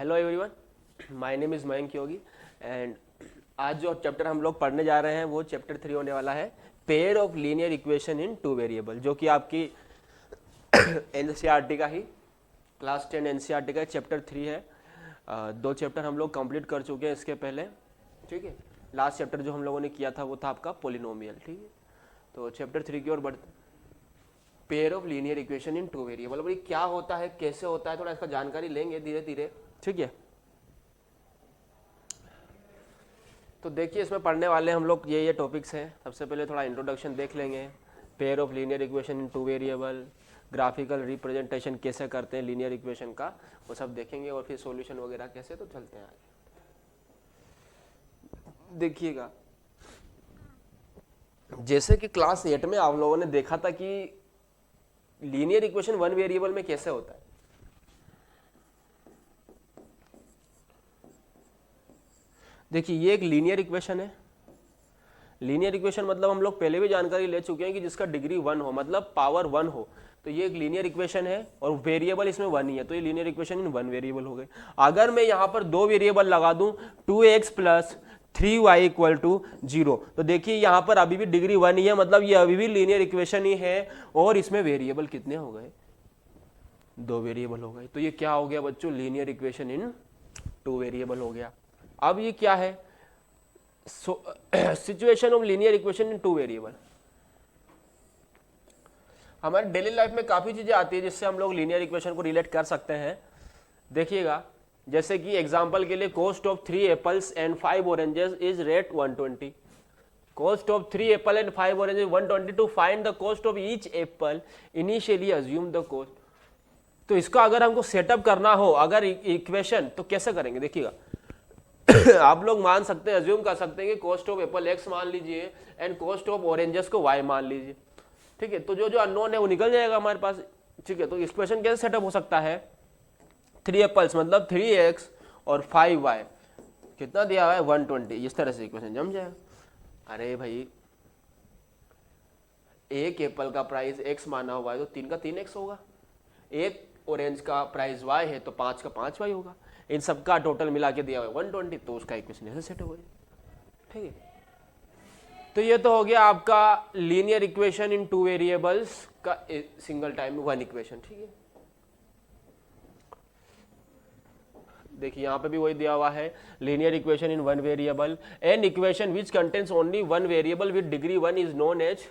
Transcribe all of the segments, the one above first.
Hello everyone, my name is Mayank Yogi and आज जो chapter हम लोग पढ़ने जा रहे हैं वो चैप्टर 3 होने वाला है, pair of linear equation in two variable, जो कि आपकी एनसीईआरटी का ही क्लास 10 एनसीईआरटी का चैप्टर 3 है। दो चैप्टर हम लोग कंप्लीट कर चुके हैं इसके पहले, ठीक है। लास्ट चैप्टर जो हम लोगों ने किया था वो था आपका पोलिनोमियल, ठीक है। तो चैप्टर 3 की ओर बढ़ते, pair of linear equation in two variable. भाई क्या होता है, कैसे होता है, थोड़ा इसका जानकारी लेंगे धीरे धीरे, ठीक है। तो देखिए इसमें पढ़ने वाले हम लोग ये टॉपिक्स हैं। सबसे पहले थोड़ा इंट्रोडक्शन देख लेंगे, pair of linear equation in two variable, graphical representation कैसे करते हैं लीनियर इक्वेशन का, वो सब देखेंगे, और फिर सॉल्यूशन वगैरह कैसे। तो चलते हैं आगे, देखिएगा। जैसे कि क्लास 8 में आप लोगों ने देखा था कि लीनियर इक्वेशन वन वेरिएबल में कैसे होता है। देखिए ये एक लीनियर इक्वेशन है। लीनियर इक्वेशन मतलब हम लोग पहले भी जानकारी ले चुके हैं कि जिसका डिग्री 1 हो, मतलब पावर 1 हो, तो ये एक लीनियर इक्वेशन है और वेरिएबल इसमें 1 ही है, तो ये linear equation in one variable हो गए। अगर मैं यहाँ पर दो वेरिएबल लगा दूं 2x plus 3y equal to 0, तो देखिए यहाँ पर अभी भी डिग्री 1 ही है, मतलब ये अभी भी लीनियर इक्वेशन ही है। और इसमें वेरिएबल कितने हो गए, दो वेरिएबल हो गए। तो ये क्या हो गया बच्चों, linear equation in two variable हो गया। अब ये क्या है, situation of linear equation in two variable. हमारे डेली लाइफ में काफी चीजें आती है जिससे हम लोग लीनियर इक्वेशन को रिलेट कर सकते हैं। देखिएगा, जैसे कि एग्जांपल के लिए cost of 3 apples and 5 oranges is rate 120। Cost of 3 apple and 5 oranges 120। To find the cost of each apple initially assume the cost. तो इसका अगर हमको सेटअप करना हो अगर इक्वेशन, तो कैसे करेंगे देखिएगा। आप लोग मान सकते हैं, अज्यूम कर सकते हैं कि कॉस्ट ऑफ एप्पल x मान लीजिए एंड कॉस्ट ऑफ ऑरेंजेस को y मान लीजिए, ठीक है। तो जो जो अननोन है वो निकल जाएगा हमारे पास, ठीक है। तो इक्वेशन कैसे सेटअप हो सकता है, 3 एप्पल्स मतलब 3x और 5y कितना दिया हुआ है 120, इस तरह से इक्वेशन जम जाएगा। अरे भाई एक एप्पल का प्राइस x माना हुआ है तो 3 का 3x होगा, एक ऑरेंज का प्राइस y है तो 5 का 5y होगा। इन सबका टोटल मिला के दिया हुआ है 120, तो उसका इक्वेशन ऐसे सेट हो गया, ठीक है। तो ये तो हो गया आपका linear equation in two variables का सिंगल टाइम में वन इक्वेशन, ठीक है। देखिए यहां पे भी वही दिया हुआ है, linear equation in one variable, an equation which contains only one variable with degree 1 is known as,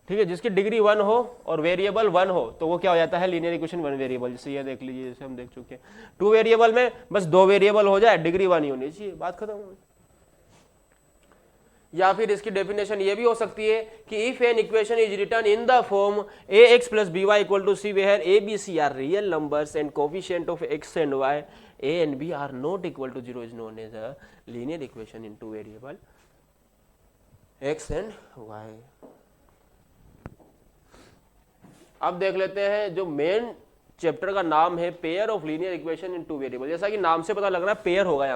ठीक है, जिसकी डिग्री 1 हो और वेरिएबल 1 हो तो वो क्या हो जाता है, लीनियर इक्वेशन वन वेरिएबल। जैसे ये देख लीजिए, जैसे हम देख चुके हैं, टू वेरिएबल में बस दो वेरिएबल हो जाए, डिग्री 1 ही होनी चाहिए, बात खत्म हो। या फिर इसकी डेफिनेशन ये भी हो सकती है कि if an equation is written in the form ax plus by equal to c, where a b c are real numbers and coefficient of x and y, a and b are not equal to 0 is known as a linear equation in two variable x and y। अब देख लेते हैं जो main chapter का नाम है, pair of linear equation in two variable. जैसा कि नाम से पता लग रहा है पेयर होगा,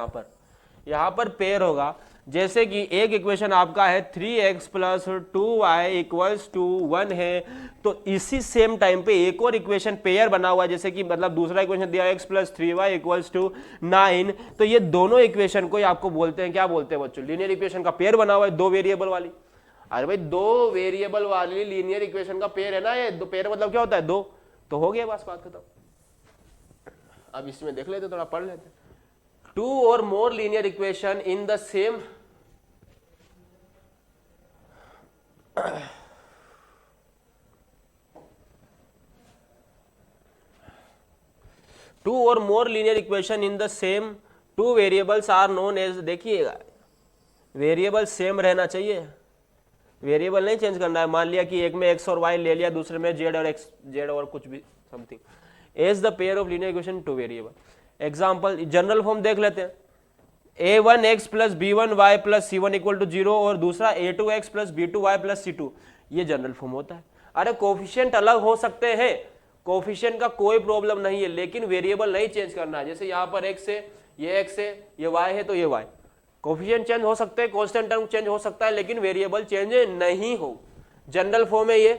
यहाँ पर पेयर होगा। जैसे कि एक इक्वेशन आपका है 3x plus 2y equals to 1 है, तो इसी सेम टाइम पे एक और इक्वेशन पेयर बना हुआ है, जैसे कि मतलब दूसरा इक्वेशन दिया x plus 3y equals to 9। तो ये दोनों इक्वेशन को आपको बोलते हैं, क्या बोलते हैं बच्चों, लीनियर इक्वेशन का पेयर बना हुआ है, दो वेरिएबल वाली। अरे भाई दो वेरिएबल वाली लीनियर इक्वेशन का पेयर है ना, ये दो पेयर मतलब क्या होता है, दो, तो हो गया बस बात खत्म। अब इसमें देख लेते, थोड़ा पढ़ लेते। Two or more linear equation in the same, two or more linear equation in the same two variables are known as, देखिएगा वेरिएबल सेम रहना चाहिए, वेरिएबल नहीं चेंज करना है। मान लिया कि एक में x और y ले लिया, दूसरे में z और x, z और कुछ भी something, as the pair of linear equation two variable. Example general form देख लेते हैं, a1x plus b1y plus c1 equal to 0, और दूसरा a2x plus b2y plus c2, ये जनरल फॉर्म होता है। अरे कोफिशिएंट अलग हो सकते हैं, कोफिशिएंट का कोई प्रॉब्लम नहीं है, लेकिन वेरिएबल नहीं चेंज करना है। जैसे यहाँ पर x है, ये x है, ये y है, तो ये y, कोफिशिएंट चेंज हो सकते हैं, कांस्टेंट टर्म चेंज हो सकता है, लेकिन वेरिएबल चेंज नहीं हो, जनरल फॉर्म है ये।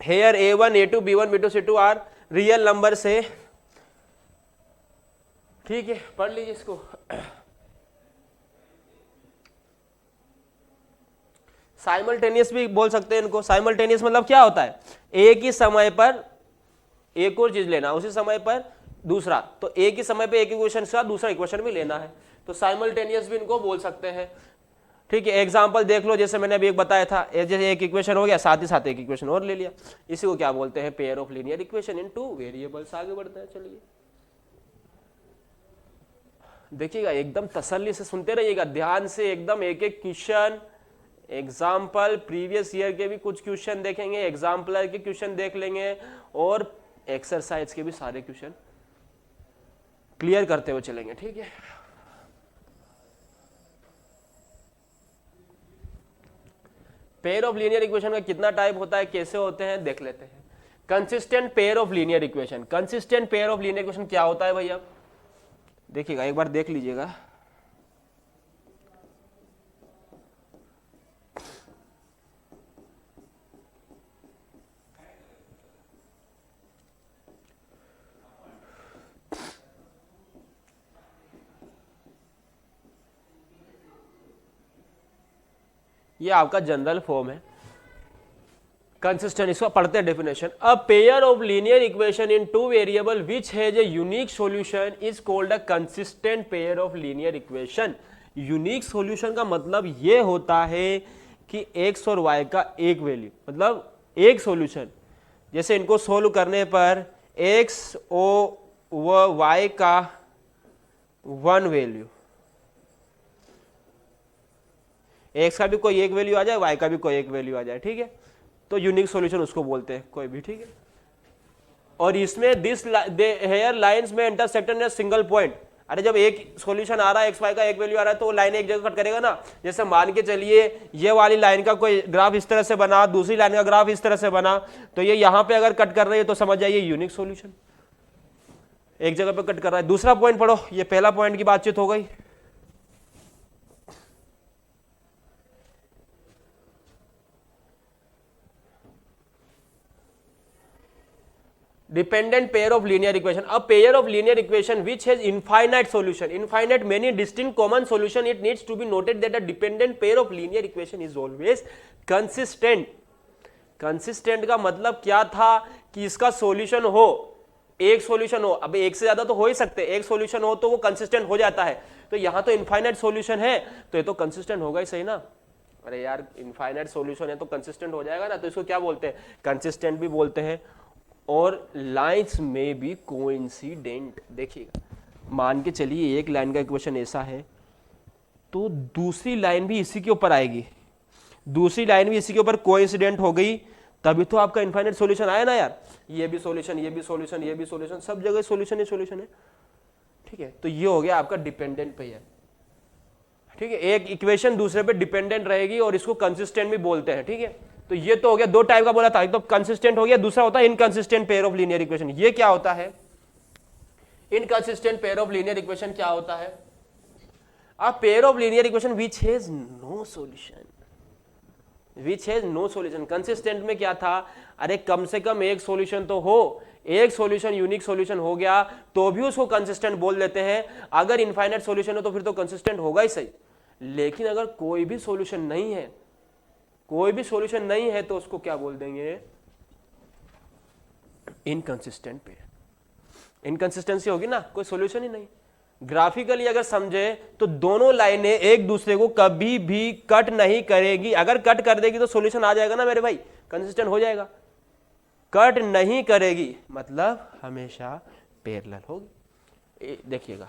Hair A1 A2 B1 B2 C2 are real number से, ठीक है, पढ़ लीजिए इसको। साइमल्टेनियस भी बोल सकते हैं इनको। साइमल्टेनियस मतलब क्या होता है, एक ही समय पर एक और चीज लेना, उसी समय पर दूसरा, तो एक ही समय पे एक इक्वेशन के साथ दूसरा इक्वेशन भी लेना है, तो साइमल्टेनियस भी इनको बोल सकते हैं। ठीक है, एग्जांपल देख लो, जैसे मैंने अभी एक बताया था, जैसे एक इक्वेशन हो गया, साथ ही साथ एक इक्वेशन और ले लिया, इसी को क्या बोलते हैं, pair of linear equation in two variables. आगे बढ़ते हैं, चलिए देखिएगा, एकदम तसल्ली से सुनते रहिएगा, ध्यान से एकदम, एक एक क्वेश्चन, एग्जाम्पल, प्रीवियस ईयर के भी कुछ क्वेश्चन देखेंगे, एग्जाम्पलर के क्वेश्चन देख लेंगे, और एक्सरसाइज के भी सारे क्वेश्चन क्लियर करते हुए चलेंगे। ठीक है, पेयर ऑफ लीनियर इक्वेशन का कितना टाइप होता है, कैसे होते हैं, देख लेते हैं। Consistent pair of linear equation, consistent pair of linear equation क्या होता है भैया, देखिएगा, एक बार देख लीजिएगा। ये आपका जनरल फॉर्म है, कंसिस्टेंट, इसका पढ़ते हैं definition. A pair of linear equation in two variable which has a unique solution is called a consistent pair of linear equation. Unique solution का मतलब ये होता है कि एक्स और वाई का एक वैल्यू, मतलब एक सॉल्यूशन, जैसे इनको सोल्व करने पर एक्स और वाई का वन वैल्यू, एक्स का भी कोई एक वैल्यू आ जाए, वाई का भी कोई एक वैल्यू आ जाए, ठीक है, तो यूनिक सॉल्यूशन उसको बोलते हैं कोई भी। ठीक है, और इसमें दिस हेयर लाइंस में इंटरसेक्ट इन सिंगल पॉइंट। अरे जब एक सॉल्यूशन आ रहा है, एक्स वाई का एक वैल्यू आ रहा है, तो वो लाइन एक जगह कट करेगा ना। जैसे मान के चलिए ये वाली लाइन का कोई ग्राफ इस तरह से बना, दूसरी लाइन का ग्राफ इस तरह से बना, तो ये यहां पे अगर कट कर रही है तो समझ जाइए यूनिक सॉल्यूशन, एक जगह पे कट कर रहा है। दूसरा पॉइंट पढ़ो, ये पहला पॉइंट की बातचीत हो गई। Dependent pair of linear equation, a pair of linear equation which has infinite solution, infinite many distinct common solution, it needs to be noted that a dependent pair of linear equation is always consistent। consistent का मतलब क्या था कि इसका solution हो, एक solution हो, अब एक से ज्यादा तो हो ही सकते, एक सॉल्यूशन हो तो वो कंसिस्टेंट हो जाता है, तो यहां तो इनफाइनाइट सॉल्यूशन है, तो ये तो कंसिस्टेंट होगा ही, सही ना। अरे यार इनफाइनाइट सॉल्यूशन है तो कंसिस्टेंट हो जाएगा ना, तो इसको क्या बोलते हैं, कंसिस्टेंट भी बोलते हैं। और लाइन्स में भी कोइंसिडेंट, देखिएगा, मान के चलिए एक लाइन का इक्वेशन ऐसा है, तो दूसरी लाइन भी इसी के ऊपर आएगी, दूसरी लाइन भी इसी के ऊपर कोइंसिडेंट हो गई, तभी तो आपका इनफाइनाइट सॉल्यूशन आया ना यार। ये भी सॉल्यूशन, ये भी सॉल्यूशन, ये भी सॉल्यूशन, सब जगह सॉल्यूशन ही सॉल्यूशन है। ठीक है, तो ये हो गया आपका डिपेंडेंट पेयर। ठीक है, एक इक्वेशन दूसरे पे डिपेंडेंट रहेगी और इसको कंसिस्टेंट भी बोलते हैं। ठीक है, तो ये तो हो गया, दो टाइप का बोला था, एक तो कंसिस्टेंट हो गया, दूसरा होता है inconsistent pair of linear equation. ये क्या होता है, inconsistent pair of linear equation क्या होता है, a pair of linear equation which has no solution, which has no solution. Consistent में क्या था, अरे कम से कम एक सॉल्यूशन तो हो, एक सॉल्यूशन यूनिक सॉल्यूशन हो गया तो भी उसको कंसिस्टेंट बोल देते हैं। अगर इनफाइनाइट सॉल्यूशन हो तो फिर तो कंसिस्टेंट होगा ही सही, लेकिन अगर कोई भी सॉल्यूशन नहीं है, कोई भी सॉल्यूशन नहीं है, तो उसको क्या बोल देंगे, इनकंसिस्टेंट पेयर। इनकंसिस्टेंसी होगी ना, कोई सॉल्यूशन ही नहीं। ग्राफिकली अगर समझे तो दोनों लाइनें एक दूसरे को कभी भी कट नहीं करेगी, अगर कट कर देगी तो सॉल्यूशन आ जाएगा ना मेरे भाई, कंसिस्टेंट हो जाएगा। कट नहीं करेगी मतलब हमेशा पैरेलल होगी। देखिएगा,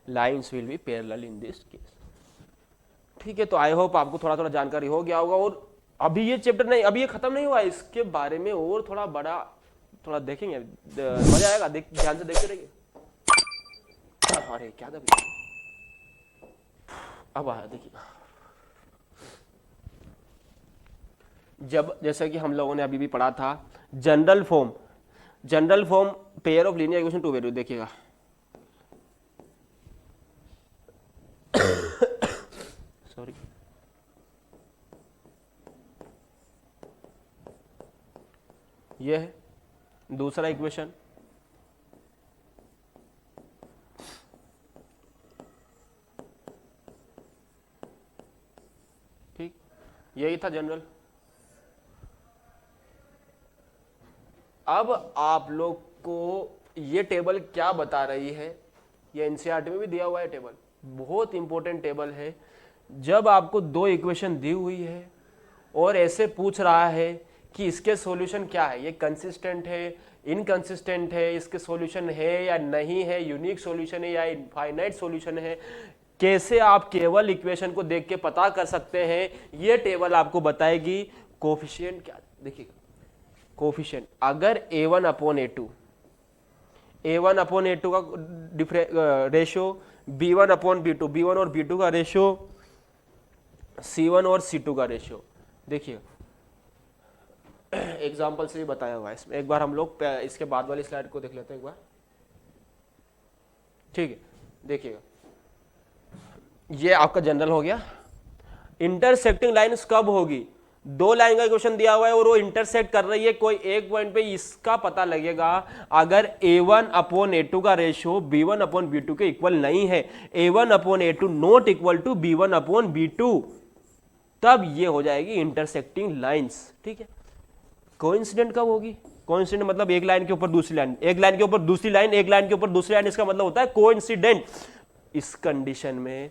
lines will B parallel in this case. ठीक है, तो आई होप आपको थोड़ा थोड़ा जानकारी हो गया होगा। और अभी ये चैप्टर नहीं, अभी ये खत्म नहीं हुआ, इसके बारे में और थोड़ा बड़ा थोड़ा देखेंगे, मजा आएगा, ध्यान से देखते रहिए। अरे क्या था, अब आया देखिए, जब जैसे कि हम लोगों ने अभी भी पढ़ा था general form, general form pair of linear equation two variable, देखिएगा सॉरी, ये है दूसरा इक्वेशन। ठीक, यही था जनरल। अब आप लोग को ये टेबल क्या बता रही है, ये एनसीईआरटी में भी दिया हुआ है टेबल, बहुत इंपॉर्टेंट टेबल है। जब आपको दो इक्वेशन दी हुई है और ऐसे पूछ रहा है कि इसके सॉल्यूशन क्या है, ये कंसिस्टेंट है, इनकंसिस्टेंट है, इसके सॉल्यूशन है या नहीं है, यूनिक सॉल्यूशन है या इनफाइनाइट सॉल्यूशन है, कैसे आप केवल इक्वेशन को देख के पता कर सकते हैं, ये टेबल आपको बताएगी। कोफिशिएंट क्या, देखिए कोफिशिएंट, अगर a1 upon a2, a1 upon a2 का ratio b1 upon b2, b1 और b2 का रेशियो c1 और c2 का रेशियो, देखिए एग्जाम्पल से भी बताया हुआ है इसमें। एक बार हम लोग इसके बाद वाली स्लाइड को देख लेते हैं एक बार, ठीक है। देखिएगा, ये आपका जनरल हो गया। इंटरसेक्टिंग लाइन्स कब होगी, दो लाइन का इक्वेशन दिया हुआ है और वो इंटरसेक्ट कर रही है कोई एक पॉइंट पे, इसका पता लगेगा अगर a1 अपॉन a2 का रेशियो b1 अपॉन b2 के इक्वल नहीं है, a1 upon a2 not equal to b1 upon b2, तब ये हो जाएगी इंटरसेक्टिंग लाइन्स। ठीक है, कोइंसिडेंट कब होगी, कोइंसिडेंट मतलब एक लाइन के ऊपर दूसरी लाइन, एक लाइन के ऊपर दूसरी लाइन, एक लाइन के ऊपर दूसरी लाइन, इसका मतलब होता है कोइंसिडेंट। इस कंडीशन में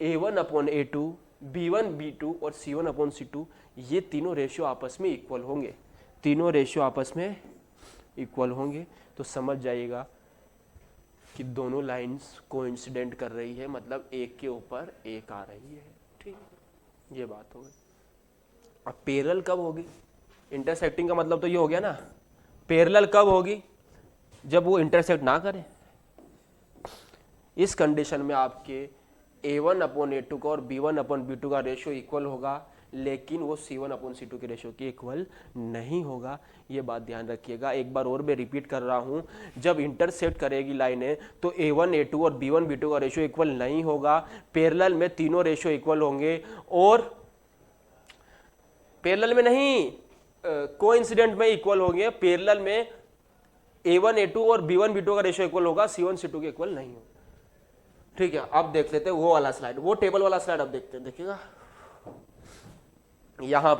a1 upon a2, b1 b2 और c1 अपॉन c2, ये तीनों रेशियो आपस में इक्वल होंगे, तीनों रेशियो आपस में इक्वल होंगे, तो समझ जाइएगा कि दोनों लाइंस कोइंसिडेंट कर रही है, मतलब एक के ऊपर एक आ रही है। ठीक, ये बात हो गई। अब पैरेलल कब होगी, इंटरसेक्टिंग का मतलब तो ये हो गया ना, पैरेलल कब होगी, जब वो इंटरसेक्ट ना करे। इस कंडीशन में आपके a1 अपॉन a2 का और b1 अपॉन b2 का रेशियो इक्वल होगा, लेकिन वो c1 अपॉन c2 के रेशियो के इक्वल नहीं होगा। ये बात ध्यान रखिएगा। एक बार और मैं रिपीट कर रहा हूं, जब इंटरसेक्ट करेगी लाइनें तो a1 a2 और b1 b2 का रेशियो इक्वल नहीं होगा, पैरेलल में तीनों रेशियो इक्वल होंगे, और पैरेलल में नहीं कोइंसिडेंट में इक्वल होंगे। पैरेलल में a1 a2 और b1 b2 का रेशियो इक्वल होगा, c1 c2 के इक्वल नहीं होगा। ठीक है, अब देख लेते हैं वो वाला स्लाइड, वो टेबल वाला स्लाइड अब देखते हैं। देखिएगा यहां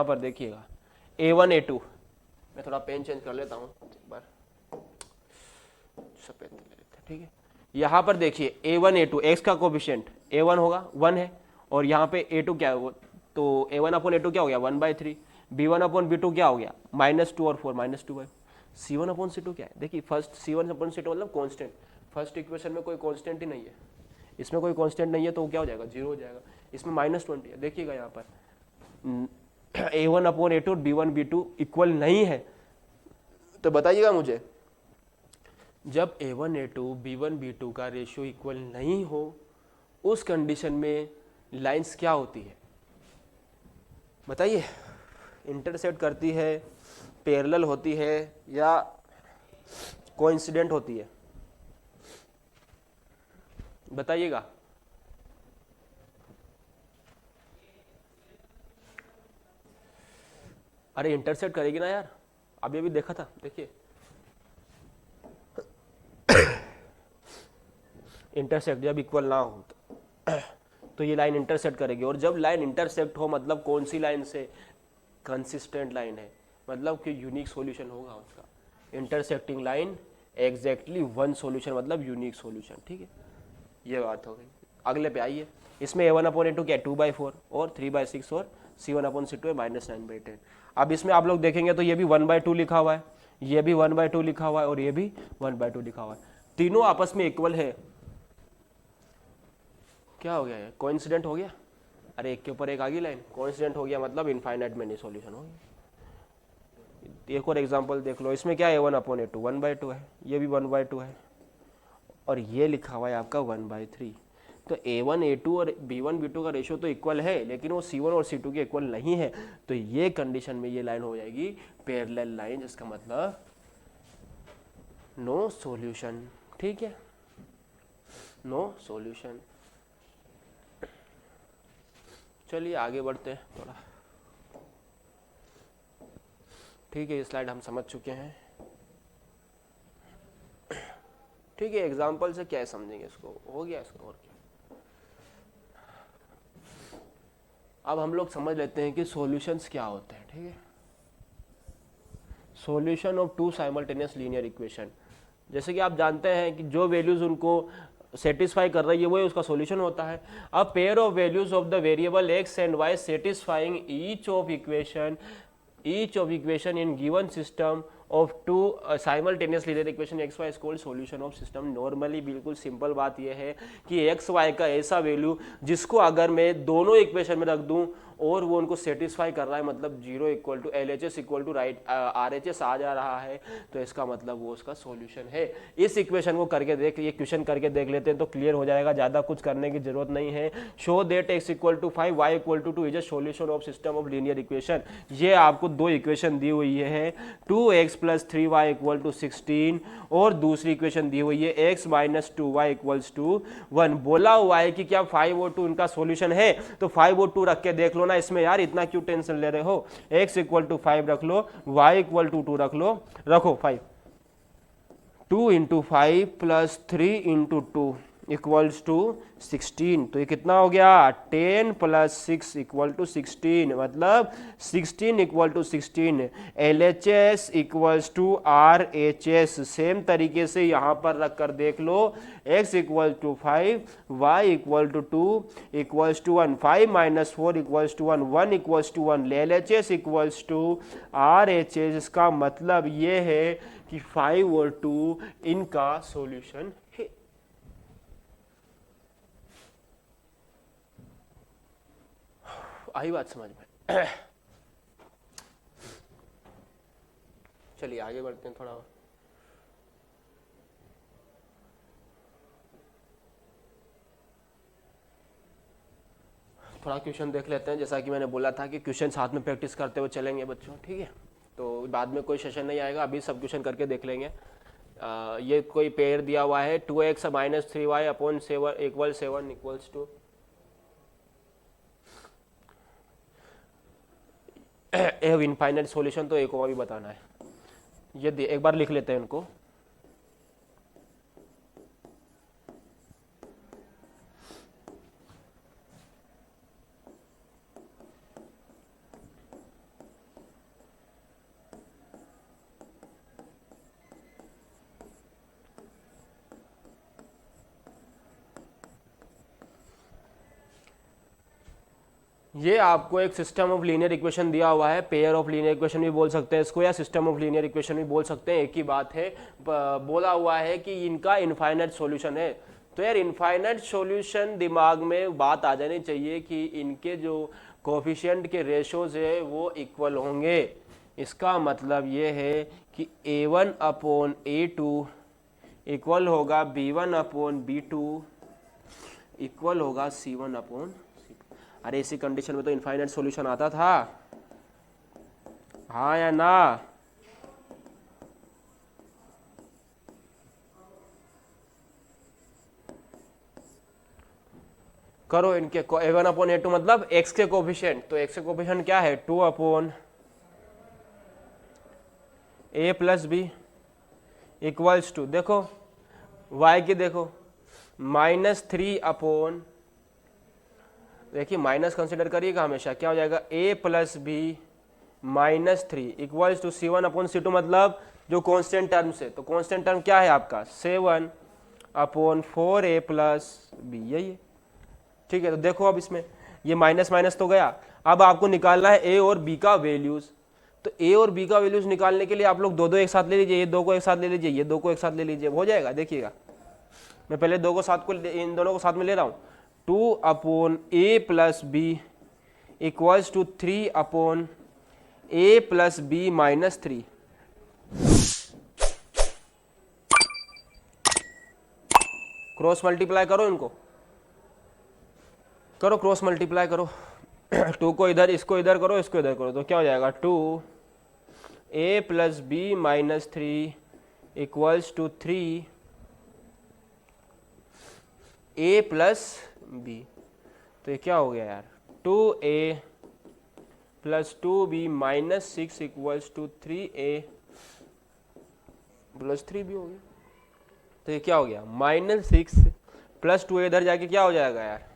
पर देखिएगा a1 a2, मैं थोड़ा पेन चेंज कर लेता हूं एक बार, सफेद ले लेते हैं। ठीक है, यहां पर देखिए a1 a2, x का कोफिशिएंट a1 होगा 1 है, और यहां पे a2 क्या है वो, तो a1 अपॉन a2 क्या हो गया 1/3, b1 अपॉन b2 क्या हो गया -2 और 4 -2/, c1 अपॉन c2 क्या है, देखिए फर्स्ट c1 अपॉन c2 मतलब कांस्टेंट, फर्स्ट इक्वेशन में कोई कांस्टेंट ही नहीं है, इसमें कोई कांस्टेंट नहीं है, तो क्या हो जाएगा 0 हो जाएगा। इसमें -20 है, देखिएगा यहाँ पर a1 upon a2 b1 b2 equal नहीं है, तो बताइएगा मुझे, जब a1 a2 b1 b2 का रेशियो इक्वल नहीं हो, उस कंडीशन में लाइंस क्या होती है बताइए, इंटरसेक्ट करती है, पैरेलल होती है, या कोइंसिडेंट होती है, बताइएगा। अरे इंटरसेक्ट करेगी ना यार, अभी अभी देखा था, देखिए इंटरसेक्ट जब इक्वल ना हो तो ये लाइन इंटरसेक्ट करेगी, और जब लाइन इंटरसेक्ट हो मतलब कौन सी लाइन से, कंसिस्टेंट लाइन है, मतलब कि यूनिक सॉल्यूशन होगा उसका। Intersecting line exactly one solution मतलब यूनिक सॉल्यूशन। ठीक है, ये बात हो गई। अगले पे आइए, इसमें a1 अपॉन a2 क्या है 2/4 और 3/6 और c1 अपॉन c2 है -9/10। अब इसमें आप लोग देखेंगे तो ये भी 1/2 लिखा हुआ है, ये भी 1/2 लिखा हुआ है, और ये भी 1/2 लिखा हुआ है, तीनों आपस में इक्वल है। क्या हो गया है, कोइंसिडेंट हो गया। अरे एक के ऊपर एक आ गई लाइन, कोइंसिडेंट हो गया मतलब इनफाइनाइट में नहीं सॉल्यूशन हो गया। एक और एग्जांपल देख लो, इसमें क्या है a1 अपॉन a2 1/2 है, ये भी 1/2 है, और ये लिखा हुआ है आपका 1/3। तो a1 a2 और b1 b2 का रेशियो तो इक्वल है, लेकिन वो c1 और c2 के इक्वल नहीं है, तो ये कंडीशन में ये लाइन हो जाएगी पैरेलल लाइन, जिसका मतलब नो सॉल्यूशन। ठीक है, नो सॉल्यूशन। चलिए आगे बढ़ते हैं थोड़ा। ठीक है, ये स्लाइड हम समझ चुके हैं। ठीक है, एग्जाम्पल से क्या समझेंगे इसको, हो गया इसका और क्या। अब हम लोग समझ लेते हैं कि सॉल्यूशंस क्या होते हैं। ठीक है, solution of two simultaneous linear equation, जैसे कि आप जानते हैं कि जो वैल्यूज उनको सेटिस्फाई कर रही है वही उसका सॉल्यूशन होता है। अब pair of values of the variable x and y satisfying each of equation in given system of two simultaneous linear equation x y is called solution of system. Normally बिल्कुल simple बात यह है कि x Y का ऐसा value जिसको अगर मैं दोनों इक्वेशन में रख दूं और वो उनको सेटिस्फाई कर रहा है, मतलब zero equal to L H S equal to right R H S आ जा रहा है, तो इसका मतलब वो उसका सॉल्यूशन है। इस इक्वेशन को करके देख, ये क्वेश्चन करके देख लेते हैं तो क्लियर हो जाएगा, ज़्यादा कुछ करने की जरूरत नहीं है। Show that x equal to 5 y equal to 2 is a solution of system of linear equation. ये आपको दो इक्वेशन दी हुई है, 2x plus 3y equal to 16 और दूसरी इक्वेशन दी हुई है x minus 2y equals to 1। बोला हुआ है कि क्या 5 और 2 इनका सॉल्यूशन है, तो 5 और 2 रख के देख लो ना इसमें यार, इतना क्यों टेंशन ले रहे हो। x इक्वल टू 5 रख लो, y इक्वल टू 2 रख लो, रखो 5, 2 into 5 plus 3 into 2 equals to 16। तो ये कितना हो गया, 10 प्लस 6 इक्वल टू 16, मतलब 16 equal to 16। L H S equals to R H S. Same तरीके से यहां पर रख कर देख लो, x equal to 5, y equal to 2 equals to 1, 5 minus 4 equals to 1, 1 equals to 1, L H S equals to R H S. इसका मतलब ये है कि 5 और 2 इनका सॉल्यूशन है। आई बात समझ में। चलिए आगे बढ़ते हैं थोड़ा। थोड़ा क्वेश्चन देख लेते हैं, जैसा कि मैंने बोला था कि क्वेश्चन साथ में प्रैक्टिस करते हुए चलेंगे बच्चों। ठीक है, तो बाद में कोई सेशन नहीं आएगा, अभी सब क्वेश्चन करके देख लेंगे। ये कोई पेयर दिया हुआ है 2x minus 3y upon 7 equal 7 equals to infinite solution, तो एक और भी बताना है। ये एक बार लिख लेते हैं इनको। ये आपको एक सिस्टम ऑफ लीनियर इक्वेशन दिया हुआ है, पेयर ऑफ लीनियर इक्वेशन भी बोल सकते हैं इसको, या सिस्टम ऑफ लीनियर इक्वेशन भी बोल सकते हैं, एक ही बात है। बोला हुआ है कि इनका इनफाइनाइट सॉल्यूशन है। तो यार इनफाइनाइट सॉल्यूशन दिमाग में बात आ जानी चाहिए कि इनके जो कोफिशिएंट के रेशोज है वो इक्वल होंगे। इसका मतलब ये है कि a1 अपॉन a2 इक्वल होगा b1 अपॉन b2 इक्वल होगा c1 अपॉन। अरे इसी कंडीशन में तो इनफाइनाइट सॉल्यूशन आता था, हाँ या ना। करो इनके a1 अपॉन a2 मतलब x के कोफिशिएंट, तो x के कोफिशिएंट क्या है 2 upon a plus b equals to, देखो y की देखो -3 अपॉन, देखिए माइनस कंसिडर करिएगा हमेशा, क्या हो जाएगा a plus b -3 equals to c1 upon c2, मतलब जो कांस्टेंट टर्म से, तो कांस्टेंट टर्म क्या है आपका 7 अपॉन 4a प्लस बी, यही है। ठीक है, तो देखो अब इसमें ये माइनस माइनस तो गया, अब आपको निकालना है a और b का वैल्यूज। तो a और b का वैल्यूज निकालने के लिए आप लोग दो दो एक साथ ले लीजिए, ये दो को एक साथ ले लीजिए, ये दो को एक साथ ले लीजिए, हो जाएगा। देखिएगा मैं पहले दो को साथ को इन दोनों को साथ में ले रहा हूं, 2 upon a plus b equals to 3 upon a plus b -3। Cross multiply करो इनको, करो क्रॉस मल्टीप्लाई करो। 2 को इधर, इसको इधर करो, इसको इधर करो, तो क्या हो जाएगा 2a plus b -3 equals to 3a plus b. तो ये क्या हो गया यार 2a plus 2b minus 6 equals to 3a plus 3b हो गया। तो ये क्या हो गया, -6 प्लस 2a, इधर जाके क्या हो जाएगा यार,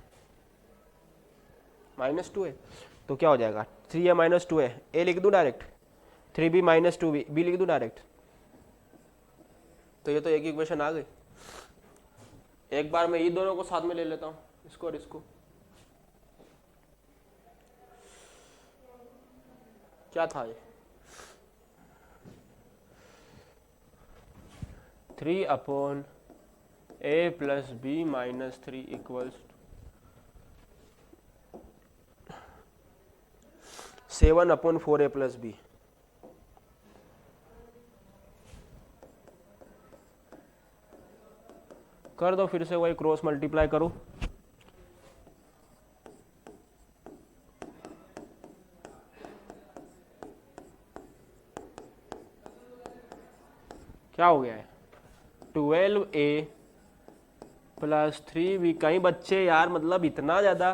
-2a। तो क्या हो जाएगा, 3a माइनस 2a, a लिख दूं direct, 3b minus 2b, b लिख दूं डायरेक्ट। तो ये तो एक इक्वेशन आ गई। एक बार मैं ये दोनों को साथ में ले लेता हूं, इसको और इसको। क्या था ये, 3/a plus b minus 3 equals 7/4a plus b। कर दो फिर से वही क्रॉस मल्टीप्लाई करो, क्या हो गया है, 12a प्लस 3b। कई बच्चे यार मतलब इतना ज़्यादा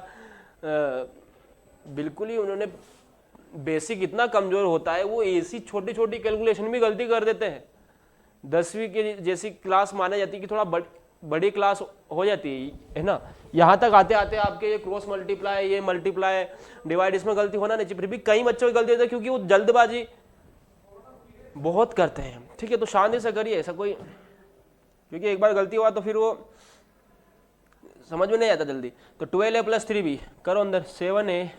बिल्कुल ही उन्होंने बेसिक इतना कमज़ोर होता है, वो ऐसी छोटी छोटी कैलकुलेशन भी गलती कर देते हैं। 10वीं की जैसी क्लास माना जाती है कि थोड़ा बड़ी क्लास हो जाती है ना, यहाँ तक आते आते आपके ये क्रॉस मल्टीप्लाई, ये मल्टीप्लाई डिवाइड, इसमें गलती होना नहीं चाहिए, फिर भी कई बच्चों की गलती होती है क्योंकि वो जल्दबाजी बहुत करते हैं। ठीक है, तो शांति से करिए, ऐसा कोई, क्योंकि एक बार गलती हुआ तो फिर वो समझ में नहीं आता जल्दी। तो 12a प्लस 3b करो अंदर, 7a,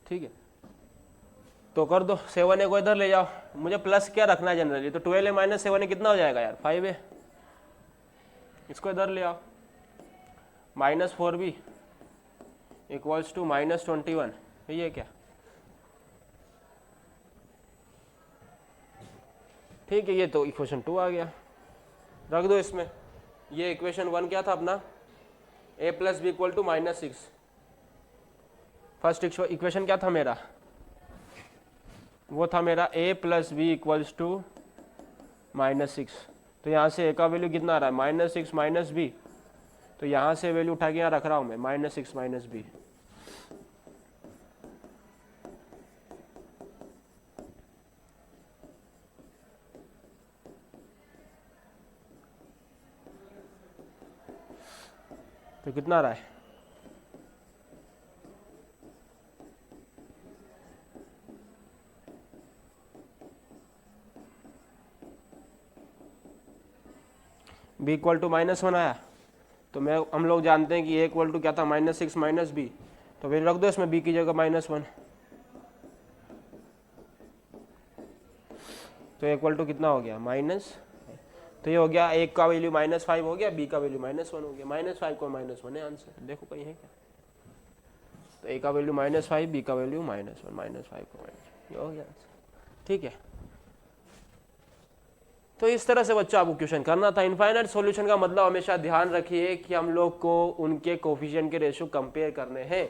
ठीक है, तो कर दो 7a को इधर ले जाओ, मुझे प्लस क्या रखना है जनरली, तो 12a माइनस 7a कितना हो जाएगा यार, 5a। इसको इधर ले आओ, -4b इक्वल्स टू -21, ये क्या, ठीक है, ये तो इक्वेशन 2 आ गया, रख दो इसमें। ये इक्वेशन 1 क्या था अपना, a plus b equal to -6। First equation क्या था मेरा, वो था मेरा a plus b equals to -6। तो यहाँ से a का वैल्यू कितना आ रहा है, -6 माइनस बी, तो यहाँ से वैल्यू उठा के यहाँ रख रहा हूँ मैं, -6 माइनस बी। तो कितना आ रहा है, b इक्वल टू -1 आया। तो मैं हम लोग जानते हैं कि a इक्वल टू क्या था, -6 माइनस बी, तो फिर रख दो इसमें b की जगह -1। तो इक्वल टू कितना हो गया, माइनस, तो ये हो गया, एक का वैल्यू -5 हो गया, b का वैल्यू -1 हो गया, -5 को -1 है आंसर, देखो कहीं है क्या। तो a का वैल्यू -5, b का वैल्यू -1, -5 को -1, ये हो गया आंसर। ठीक है, तो इस तरह से बच्चा आपको क्वेश्चन करना था। इनफाइनाइट सॉल्यूशन का मतलब हमेशा ध्यान रखिए कि हम लोग को उनके कोफिशिएंट के रेशियो कंपेयर करने हैं,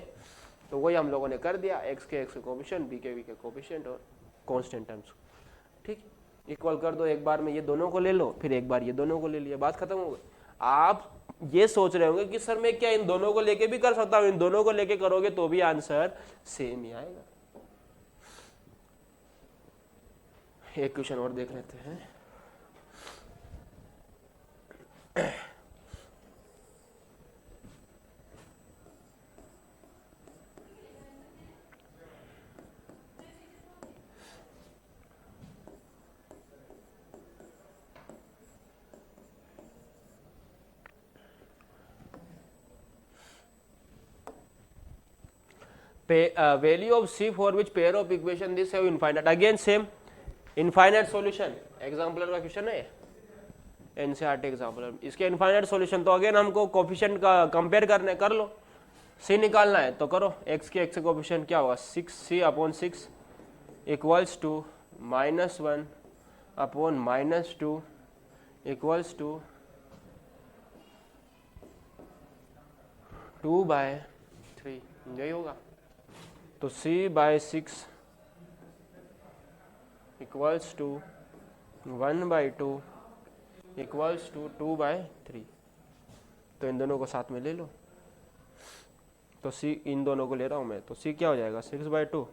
तो वही हम लोगों ने कर दिया, x के कोफिशिएंट, b के कोफिशिएंट और कांस्टेंट टर्म्स। ठीक, इक्वल कर दो, एक बार में ये दोनों को ले लो, फिर एक बार ये दोनों को ले लिया, बात खत्म हो गई। आप ये सोच रहे होंगे कि सर मैं क्या इन दोनों को लेके भी कर सकता हूँ, इन दोनों को लेके करोगे तो भी आंसर सेम ही आएगा। एक क्वेश्चन और देख लेते हैं। Value of C for which pair of equation this have infinite, again same infinite solution, exemplar का क्वेश्चन है, एनसीईआरटी एग्जाम्पलर, इसके इनफाइनाइट सॉल्यूशन। तो अगेन हमको कोफिशिएंट का कंपेयर करने, कर लो, सी निकालना है तो करो, एक्स के कोफिशिएंट क्या होगा, 6c/6 equals to -1/-2 equals to 2/3, यही होगा। तो c/6 equals to 1/2 equals to 2/3। तो इन दोनों को साथ में ले लो, तो सी इन दोनों को ले रहा हूँ मैं, तो सी क्या हो जाएगा 6/2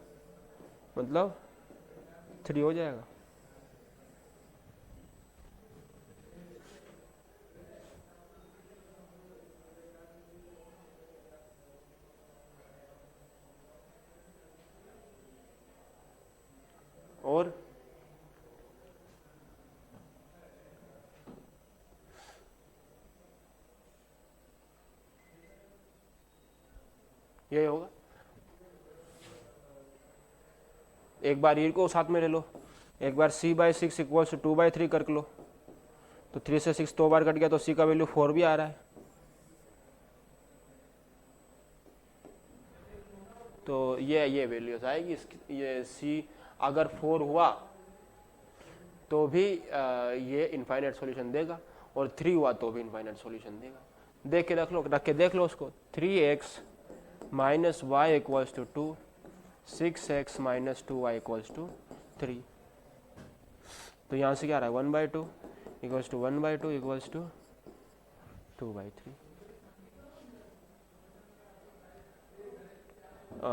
मतलब 3 हो जाएगा। और ये होगा, एक बार ये को साथ में ले लो, एक बार c/6 इक्वल्स टू 2/3 कर लो, तो 3 से 6 दो बार कट गया, तो c का वैल्यू 4 भी आ रहा है। तो ये वैल्यूज आएगी ये c अगर 4 हुआ तो भी ये इनफाइनाइट सॉल्यूशन देगा, और 3 हुआ तो भी इनफाइनाइट सॉल्यूशन देगा। देख के देख लो उसको, 3x minus y equals to 2, 6x minus 2y equals to 3। तो यहाँ से क्या आ रहा है 1/2 इक्वल्स टू 1/2 इक्वल्स टू 2/3।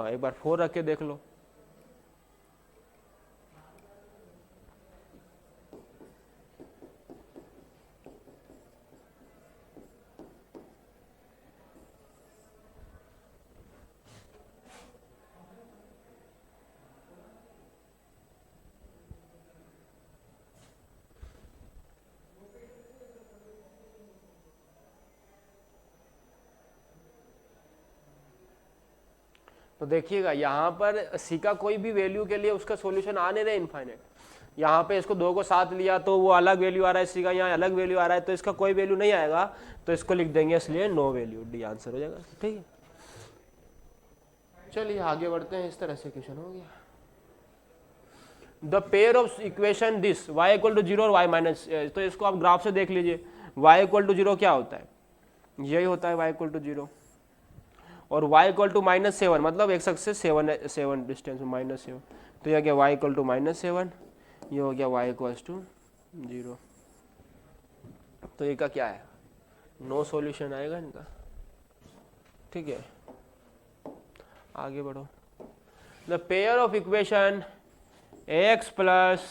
एक बार 4 रख के देख लो, तो देखिएगा यहाँ पर सी का कोई भी वैल्यू के लिए उसका सॉल्यूशन आ नहीं रहा इनफाइनाइट। यहाँ पे इसको 2 को साथ लिया तो वो अलग वैल्यू आ रहा है, सी का यहाँ अलग वैल्यू आ रहा है, तो इसका कोई वैल्यू नहीं आएगा, तो इसको लिख देंगे इसलिए नो वैल्यू, डी आंसर हो जाएगा। ठीक है, चलिए आगे बढ़ते हैं। इस तरह से क्वेश्चन हो गया। The pair of equation this y equal to 0 और y माइनस, तो इसको आप ग्राफ से देख लीजिए, y इक्वल टू 0 क्या होता है, यही होता है y इक्वल टू 0, और y इक्वल टू -7 मतलब एक सक्सेस 7 डिस्टेंस में -7, तो यह क्या y इक्वल टू -7, ये हो गया y इक्वल्स टू 0। तो ये का क्या है, नो सॉल्यूशन आएगा इनका। ठीक है, आगे बढ़ो। The pair of equation ax plus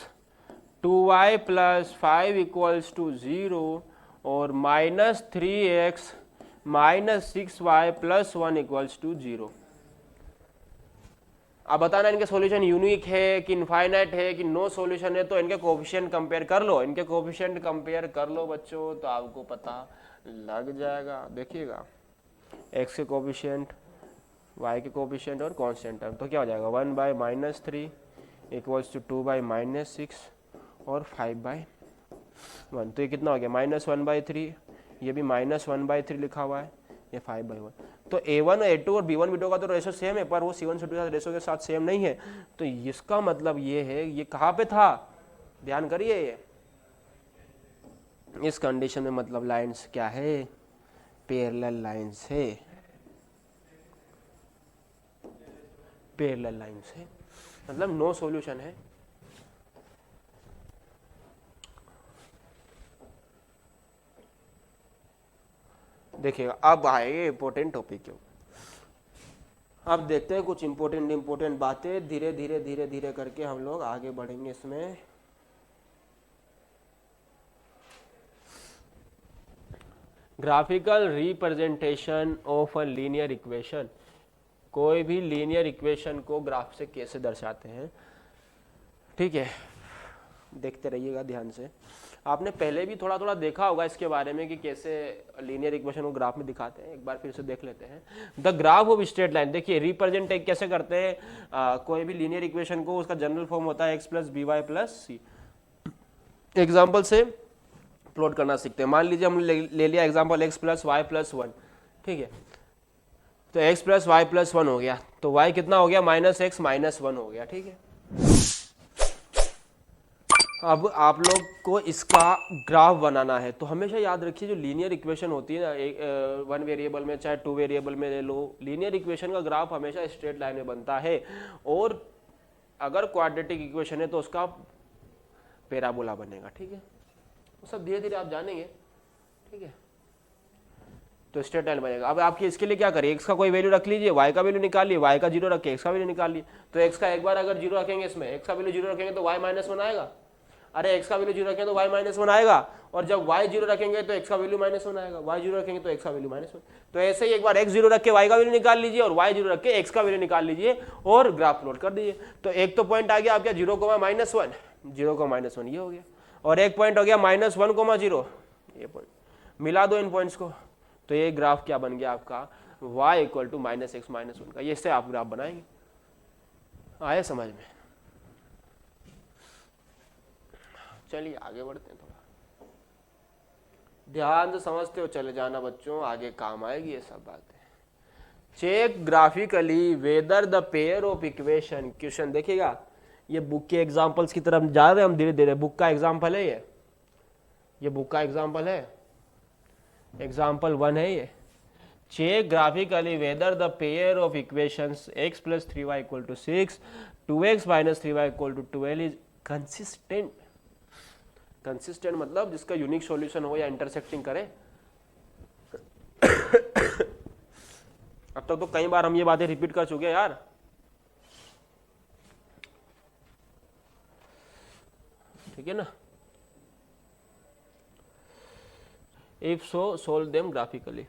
2y plus 5 equals to 0 और -3x minus 6y plus 1 equals to 0। अब बताना इनके सॉल्यूशन यूनिक है कि इनफाइनाइट है कि नो सॉल्यूशन है, तो इनके कोफिशिएंट कंपेयर कर लो, इनके कोफिशिएंट कंपेयर कर लो बच्चों, तो आपको पता लग जाएगा। देखिएगा x के कोफिशिएंट, y के कोफिशिएंट और कांस्टेंट टर्म, तो क्या हो जाएगा 1/-3 इक्वल्स टू 2/-6 और 5/1, तो ये कितना हो गया -1/3, ये भी -1/3 लिखा हुआ है, ये 5/1। तो A1 A2 और B1 B2 का तो रेशो सेम है, पर वो C1 C2 के रेशो के साथ सेम नहीं है, तो इसका मतलब ये है, ये कहाँ पे था, ध्यान करिए, ये इस कंडीशन में मतलब लाइंस क्या है, पैरेलल लाइंस है, पैरेलल लाइंस है, मतलब नो सॉल्यूशन है। देखिएगा अब आएगा इंपॉर्टेंट टॉपिक क्यों, अब देखते हैं कुछ इंपॉर्टेंट बातें, धीरे धीरे करके हम लोग आगे बढ़ेंगे इसमें। Graphical representation of a linear equation, कोई भी लीनियर इक्वेशन को ग्राफ से कैसे दर्शाते हैं। ठीक है, देखते रहिएगा ध्यान से। आपने पहले भी थोड़ा थोड़ा देखा होगा इसके बारे में कि कैसे लीनियर इक्वेशन को ग्राफ में दिखाते हैं, एक बार फिर से देख लेते हैं। The graph of straight line, देखिए रिप्रेजेंट कैसे करते हैं कोई भी लीनियर इक्वेशन को, उसका जनरल फॉर्म होता है x plus B Y plus C. Example से प्लॉट करना सीखते हैं। मान लीजिए हम ले लिया example x plus Y plus 1, ठीक है, तो x प्लस वाई प्लस 1 हो गया, तो y कितना हो गया -x माइनस 1 हो गया। ठीक है, अब आप लोग को इसका ग्राफ बनाना है, तो हमेशा याद रखिए जो लीनियर इक्वेशन होती है ना, 1 वेरिएबल में चाहे 2 वेरिएबल में ले लो, लीनियर इक्वेशन का ग्राफ हमेशा स्ट्रेट लाइन में बनता है, और अगर क्वाड्रेटिक इक्वेशन है तो उसका पैराबोला बनेगा। ठीक है, वो सब धीरे धीरे आप जानेंगे। ठीक है, तो स्ट्रेट लाइन बनेगा। अब आपकी इसके लिए क्या करिए, एक्स का कोई वैल्यू रख लीजिए, वाई का वैल्यू निकाल लिए, वाई का जीरो रखे, एक्स का वैल्यू निकाल लिए। तो एक्स का एक बार अगर जीरो रखेंगे, इसमें एक्स का वैल्यू जीरो रखेंगे तो वाई -1 आएगा। अरे एक्स का वैल्यू जीरो रखेंगे तो वाई -1 आएगा, और जब वाई जीरो रखेंगे तो एक्स का वैल्यू -1 आएगा, वाई जीरो रखेंगे तो एक्स का वैल्यू -1। तो ऐसे ही एक बार एक्स जीरो रख के वाई का वैल्यू निकाल लीजिए, और वाई जीरो रख के एक्स का वैल्यू निकाल लीजिए, और ग्राफ प्लॉट कर दीजिए। तो एक तो पॉइंट आ गया आपका 0,-1, 0,-1 ये हो गया, और एक पॉइंट हो गया -1,0, ये पॉइंट मिला दो इन पॉइंट्स को, तो ये ग्राफ क्या बन गया आपका y = -x-1 का। ये इससे आप ग्राफ बनाएंगे। आया समझ में? चलिए आगे बढ़ते हैं, थोड़ा ध्यान से समझते हो चले जाना बच्चों, आगे काम आएगी ये सब बातें। Check graphically whether the pair of equation, question देखिएगा, ये बुक के एग्जांपल्स की तरफ जा रहे हैं हम धीरे धीरे। बुक का एग्जांपल है ये बुक का एग्जांपल है, एग्जाम्पल 1 है ये। Check graphically whether the pair of equations x + 3y = 6, 2x - 3y = 12 is consistent. Consistent मतलब जिसका यूनिक सॉल्यूशन हो या इंटरसेक्टिंग करे। अब तक तो कई बार हम ये बातें रिपीट कर चुके हैं यार। ठीक है ना? If so, solve them graphically।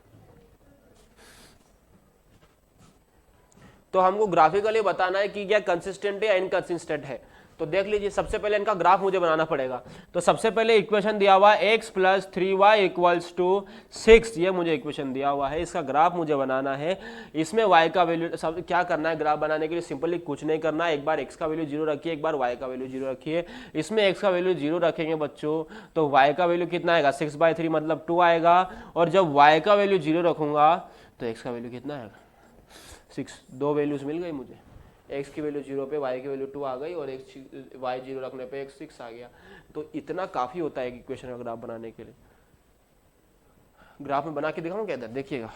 तो हमको ग्राफिकली बताना है कि क्या कंसिस्टेंट है या इनकंसिस्टेंट है। तो देख लीजिए, सबसे पहले इनका ग्राफ मुझे बनाना पड़ेगा। तो सबसे पहले इक्वेशन दिया हुआ है x + 3y = 6, ये मुझे इक्वेशन दिया हुआ है, इसका ग्राफ मुझे बनाना है। इसमें y का वैल्यू सब क्या करना है ग्राफ बनाने के लिए, सिंपली कुछ नहीं करना है, एक बार x का वैल्यू 0 रखिए, एक बार y का वैल्यू 0 रखिए। इसमें x का वैल्यू 0 रखेंगे बच्चों तो y का वैल्यू कितना आएगा, 6/3 मतलब 2 आएगा, और जब y का वैल्यू 0 रखूंगा तो x का वैल्यू कितना आएगा, 6। दो वैल्यूज मिल गई मुझे, x की वैल्यू 0 पे y की वैल्यू 2 आ गई, और y 0 रखने पे x 6 आ गया। तो इतना काफी होता है एक इक्वेशन का ग्राफ बनाने के लिए। ग्राफ में बना के दिखाऊं क्या इधर, देखिएगा।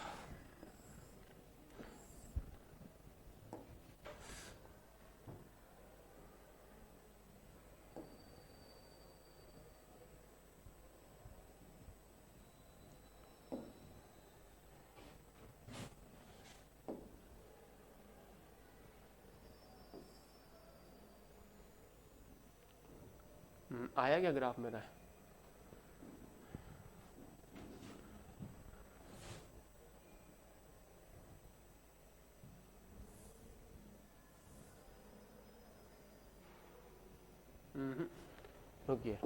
आया क्या ग्राफ मेरा? रुकिए,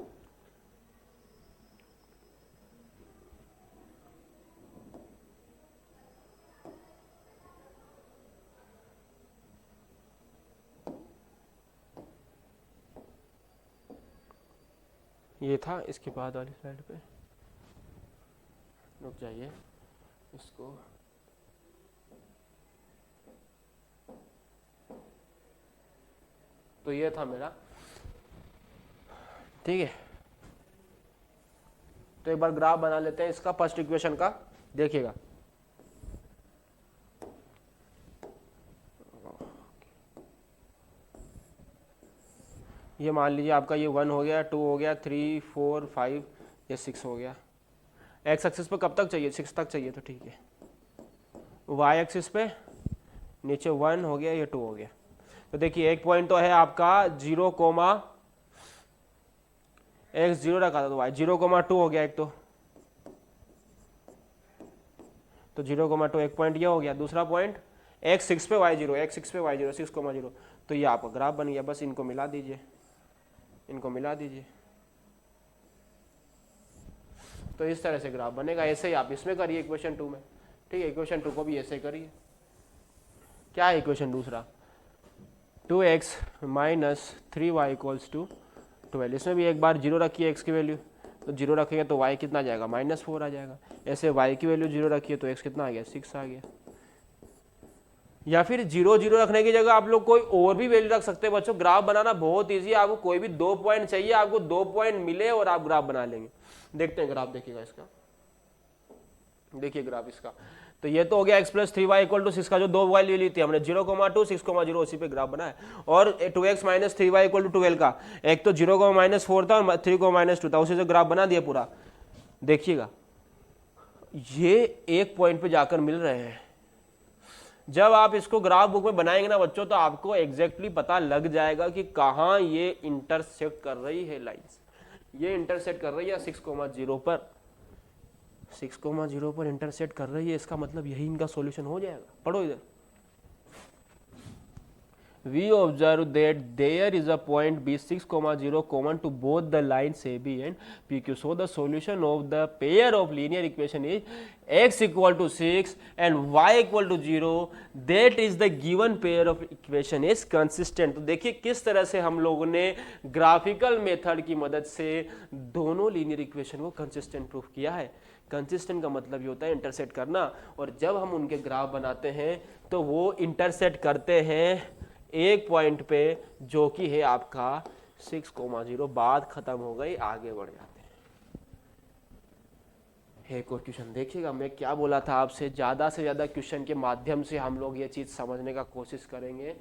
ये था, इसके बाद वाली स्लाइड पे रुक जाइए इसको। तो ये था मेरा, ठीक है। तो एक बार ग्राफ बना लेते हैं इसका, फर्स्ट इक्वेशन का, देखिएगा। ये मान लीजिए आपका ये 1 हो गया, 2 हो गया, 3, 4, 5, ये 6 हो गया। एक्स एक्सिस पे कब तक चाहिए, 6 तक चाहिए, तो ठीक है। वाई एक्सिस पे नीचे 1 हो गया, ये 2 हो गया। तो देखिए एक पॉइंट तो है आपका 0, x 0 रखा था तो y 0,2 हो गया एक तो 0,2 एक पॉइंट ये हो गया। दूसरा पॉइंट x 6 पे y 0, x 6 पे y 0, 6,0। तो ये आपका ग्राफ बन गया, बस इनको मिला दीजिए, इनको मिला दीजिए। तो इस तरह से ग्राफ बनेगा। ऐसे ही आप इसमें करिए इक्वेशन 2 में, ठीक है। इक्वेशन 2 को भी ऐसे करिए। क्या है इक्वेशन दूसरा, 2x - 3y = 12। इसमें भी एक बार 0 रखिए x की वैल्यू, तो 0 रखेंगे तो y कितना आ जाएगा, -4 आ जाएगा। ऐसे y की वैल्यू 0 रखिए तो x कितना आ गया, 6 आ गया। या फिर 0, 0 रखने की जगह आप लोग कोई और भी वैल्यू रख सकते हैं बच्चों। ग्राफ बनाना बहुत ईजी है, आपको कोई भी 2 पॉइंट चाहिए, आपको 2 पॉइंट मिले और आप ग्राफ बना लेंगे। देखते हैं ग्राफ, देखिएगा इसका, देखिए ग्राफ इसका। तो ये तो हो गया x + 3y = 6 का जो 2 वैल्यू ली थी हमने, 0,2, 6,0, उसी पे ग्राफ बनाया। और 2x - 3y = 12 का एक तो 0,-4 था और 3,-2 था, उसी से ग्राफ बना दिया पूरा। देखिएगा ये एक पॉइंट पे जाकर मिल रहे हैं। जब आप इसको ग्राफ बुक में बनाएंगे ना बच्चों, तो आपको एग्जैक्टली पता लग जाएगा कि कहाँ ये इंटरसेक्ट कर रही है लाइंस। ये इंटरसेक्ट कर रही है 6,0 पर, 6,0 पर इंटरसेक्ट कर रही है, इसका मतलब यही इनका सॉल्यूशन हो जाएगा। पढ़ो इधर, we observe that there is a point B6, 0 common to both the lines AB and PQ. So the solution of the pair of linear equation is x equal to 6 and y equal to 0. That is the given pair of equation is consistent. तो देखिए किस तरह से हम लोगों ने graphical method की मदद से दोनों लीनियर इक्वेशन को कंसिस्टेंट प्रूफ किया है। कंसिस्टेंट का मतलब ये होता है इंटरसेक्ट करना, और जब हम उनके ग्राफ बनाते हैं तो वो इंटरसेक्ट करते हैं एक पॉइंट पे जो कि है आपका 6,0। बात खत्म हो गई, आगे बढ़ जाते हैं। एक और क्वेश्चन देखिएगा, मैं क्या बोला था आपसे, ज्यादा से ज्यादा क्वेश्चन के माध्यम से हम लोग ये चीज समझने का कोशिश करेंगे।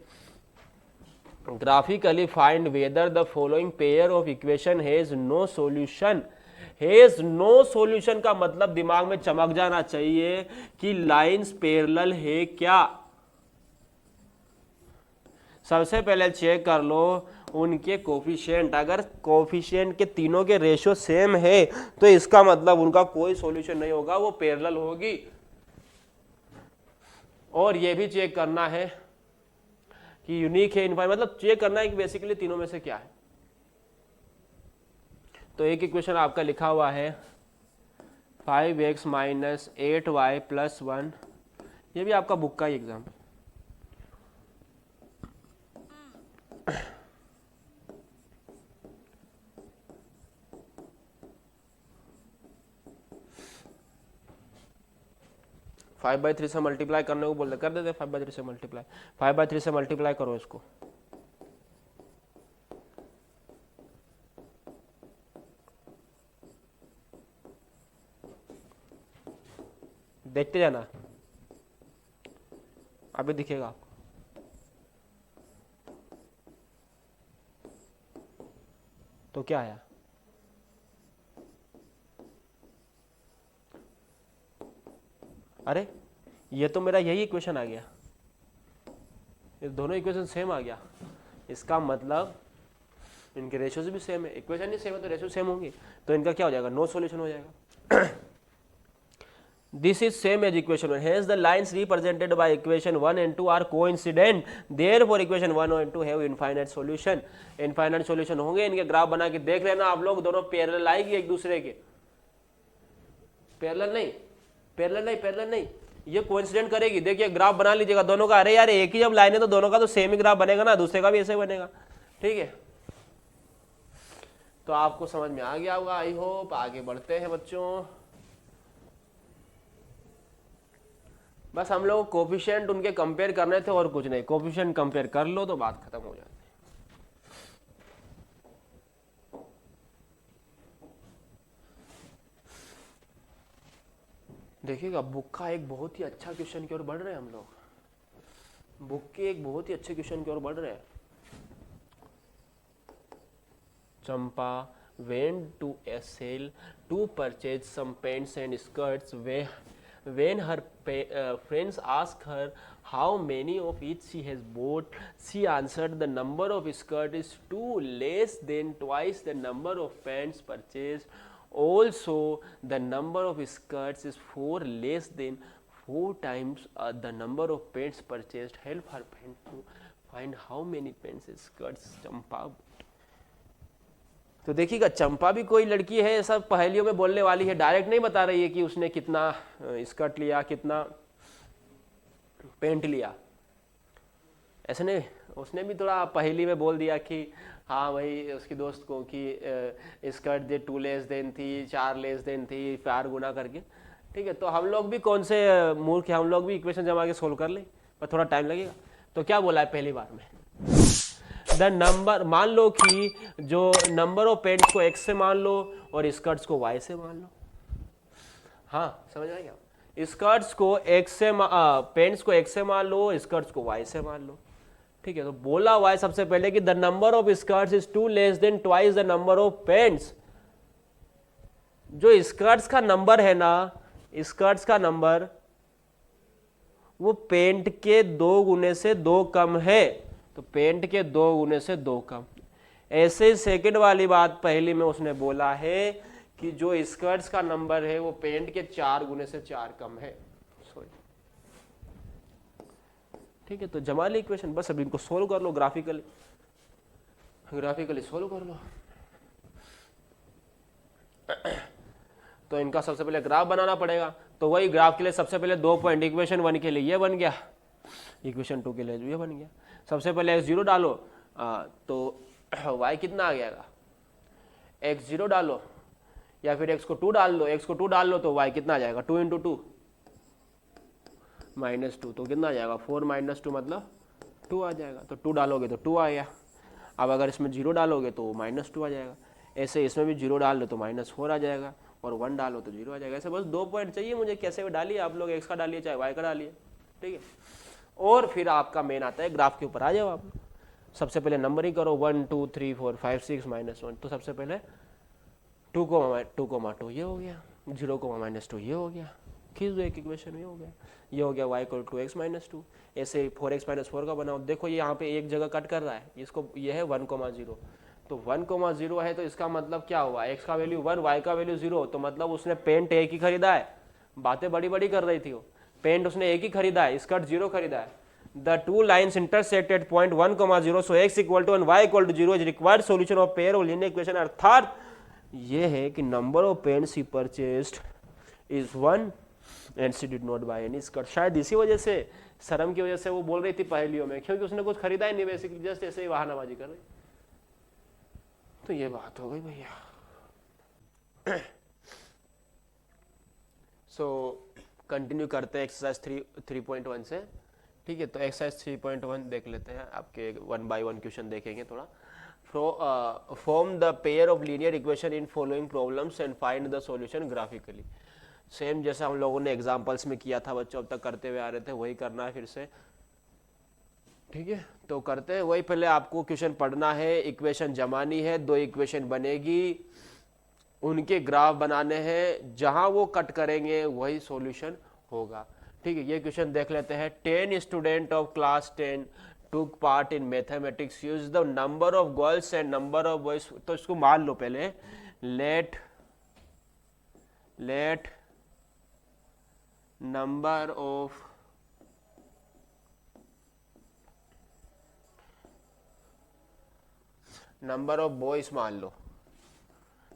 Graphically find whether the following pair of equation has no solution. Has no solution का मतलब दिमाग में चमक जाना चाहिए कि लाइंस पैरेलल है क्या। सबसे पहले चेक कर लो उनके कोफिशिएंट। अगर कोफिशिएंट के तीनों के रेशियो सेम है तो इसका मतलब उनका कोई सॉल्यूशन नहीं होगा, वो पैरेलल होगी। और ये भी चेक करना है कि यूनिक है इनफाइनाइट, मतलब चेक करना है कि बेसिकली तीनों में से क्या है। तो एक इक्वेशन आपका लिखा हुआ है 5x माइनस 8y प्लस 1, ये भी आपका बुक का ही एग्जाम है। फाइव बाई थ्री से मल्टीप्लाई करने को बोल रहे, कर देते 5/3 से मल्टीप्लाई। 5/3 से मल्टीप्लाई करो इसको, देखते जाना, अभी दिखेगा आपको। तो क्या आया, अरे ये तो मेरा यही इक्वेशन आ गया, ये दोनों इक्वेशन सेम आ गया। इसका मतलब इनके रेशियोज भी सेम है, इक्वेशन ही सेम है तो रेशियो सेम होंगे, तो इनका क्या हो जाएगा, नो सॉल्यूशन हो जाएगा। This is same as equation 1. Hence the lines represented by equation 1 and 2 are coincident. Therefore equation 1 and 2 have infinite solution. Infinite solution होंगे, इनके ग्राफ बना के देख लेना आप लोग, दोनों पैरेलल आएगी एक दूसरे के। पैरेलल नहीं, पैरेलल नहीं, पैरेलल नहीं, ये कोइंसिडेंट करेगी। देखिए ग्राफ बना लीजिएगा दोनों का। अरे यार एक ही जब लाइन है तो दोनों का तो सेम ही ग्राफ बनेगा ना, दूसरे का भी ऐसे बनेगा। ठीक है, तो आपको समझ में आ गया होगा आई होप। आगे बढ़ते हैं बच्चों, बस हम लोग कोफिशिएंट उनके कंपेयर करने थे और कुछ नहीं। कोफिशिएंट कंपेयर कर लो तो बात खत्म हो जाती है। देखिएगा बुक का एक बहुत ही अच्छा क्वेश्चन की ओर बढ़ रहे हैं हम लोग, बुक के एक बहुत ही अच्छे क्वेश्चन की ओर बढ़ रहे हैं। चंपा went to a sale to purchase some pants and skirts. When her friends asked her how many of each she has bought, she answered the number of skirts is 2 less than twice the number of pants purchased. Also the number of skirts is 4 less than 4 times the number of pants purchased. Help her friend to find how many pants and skirts Champa. तो देखिएगा चंपा भी कोई लड़की है, ऐसा पहेलियों में बोलने वाली है, डायरेक्ट नहीं बता रही है कि उसने कितना स्कर्ट लिया, कितना पेंट लिया, ऐसे नहीं। उसने भी थोड़ा पहेली में बोल दिया कि हाँ भाई उसकी दोस्त को कि स्कर्ट दे 2 लेस देन थी, 4 लेस देन थी, 4 गुना करके। ठीक है, तो हम लोग भी कौन से मूर्ख हैं, हम लोग भी इक्वेशन जमा के सोल्व कर ले, पर थोड़ा टाइम लगेगा। तो क्या बोला है पहली बार में, द नंबर, मान लो कि जो नंबर ऑफ पेंट्स को x से मान लो और स्कर्ट्स को y से मान लो। हाँ समझ आएगा, स्कर्ट्स को x से पेंट्स को x से मान लो, स्कर्ट्स को y से मान लो। ठीक है, तो बोला हुआ है सबसे पहले कि the number of skirts is 2 less than twice the number of paints. जो स्कर्ट्स का नंबर है ना, स्कर्ट्स का नंबर वो पेंट के 2 गुने से 2 कम है, तो पेंट के 2 गुने से 2 कम। ऐसे सेकंड वाली बात पहली में उसने बोला है कि जो स्कर्ट्स का नंबर है वो पेंट के 4 गुने से 4 कम है। ठीक है, तो जमाली इक्वेशन, बस अब इनको सोल्व कर लो, ग्राफिकली सोल्व कर लो। तो इनका सबसे पहले ग्राफ बनाना पड़ेगा, तो वही ग्राफ के लिए सबसे पहले 2 पॉइंट, इक्वेशन 1 के लिए ये बन गया, इक्वेशन 2 के लिए ये बन गया। सबसे पहले x0 डालो, तो y कितना आ जाएगा, x0 डालो या फिर x को 2 डाल लो, x को 2 डाल लो तो y कितना आ जाएगा, 2 × 2 -2, तो कितना आ जाएगा 4 - 2 मतलब 2 आ जाएगा। तो 2 डालोगे तो 2 आ गया। अब अगर इसमें 0 डालोगे तो -2 आ जाएगा। ऐसे इसमें भी 0 डाल दो तो -4 आ जाएगा, और 1 डालो तो 0 आ जाएगा। ऐसे बस 2 पॉइंट चाहिए मुझे, कैसे भी डालिए आप लोग, x का डालिए चाहे y का डालिए, ठीक है। और फिर आपका मेन आता है ग्राफ के ऊपर आ जाओ आप। सबसे पहले नंबर ही करो 1 2 3 4 5 6 -1, तो सबसे पहले 2, 2 ये हो गया, 0, -2 ये हो गया, खींच दो एक इक्वेशन, ये हो गया, ये हो गया y = x - 2। ऐसे 4x - 4 का बनाओ, देखो ये यहाँ पे एक जगह कट कर रहा है, इसको ये है 1, 0, तो 1, 0 है, तो इसका मतलब क्या हुआ, x का वैल्यू 1, y का वैल्यू 0, तो मतलब उसने पेंट एक ही खरीदा है। बातें बड़ी बड़ी कर रही थी वो, पेंट उसने एक ही खरीदा है, स्कर्ट 0 खरीदा है। The two lines intersect at point 1, 0, so x = 1 y = 0 is required solution of pair of linear equation। अर्थात ये है कि number of paints he purchased is 1 and she did not buy any skirt। शायद इसी वजह से, शर्म की वजह से वो बोल रही थी पहेलियों में, क्योंकि उसने कुछ खरीदा ही नहीं, बेसिकली जस्ट ऐसे ही बहानाबाजी कर रही। तो ये बात हो गई भैया। सो कंटिन्यू करते हैं एक्सरसाइज 3.1 से, ठीक है। तो एक्सरसाइज 3.1 देख लेते हैं, आपके 1 by 1 क्वेश्चन देखेंगे थोड़ा। Form the pair of linear equation in following problems and find the solution graphically. Same जैसा हम लोगों ने एग्जांपल्स में किया था बच्चों, अब तक करते हुए आ रहे थे, वही करना है फिर से, ठीक है। तो करते हैं वही, पहले आपको क्वेश्चन पढ़ना है, इक्वेशन जमानी है, 2 इक्वेशन बनेगी, उनके ग्राफ बनाने हैं, जहां वो कट करेंगे वही सॉल्यूशन होगा, ठीक है। ये क्वेश्चन देख लेते हैं। 10 student of class 10 took part in mathematics, use the number of girls and number of boys. तो इसको मान लो पहले, लेट नंबर ऑफ बॉयज मान लो,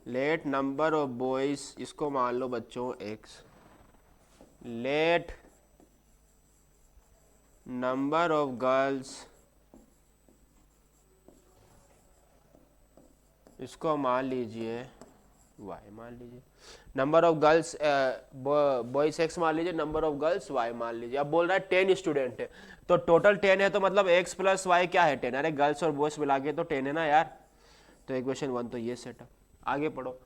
लेट नंबर ऑफ बॉयज, इसको मान लो बच्चों x, let number of girls, इसको मान लीजिए y, मान लीजिए number of girls boys x मान लीजिए, नंबर ऑफ गर्ल्स y मान लीजिए। अब बोल रहा है 10 स्टूडेंट है, तो टोटल 10 है, तो मतलब x + y क्या है 10, अरे गर्ल्स और बॉयज मिला के तो 10 है ना यार। तो इक्वेशन 1 तो ये सेटअप, आगे पढ़ो।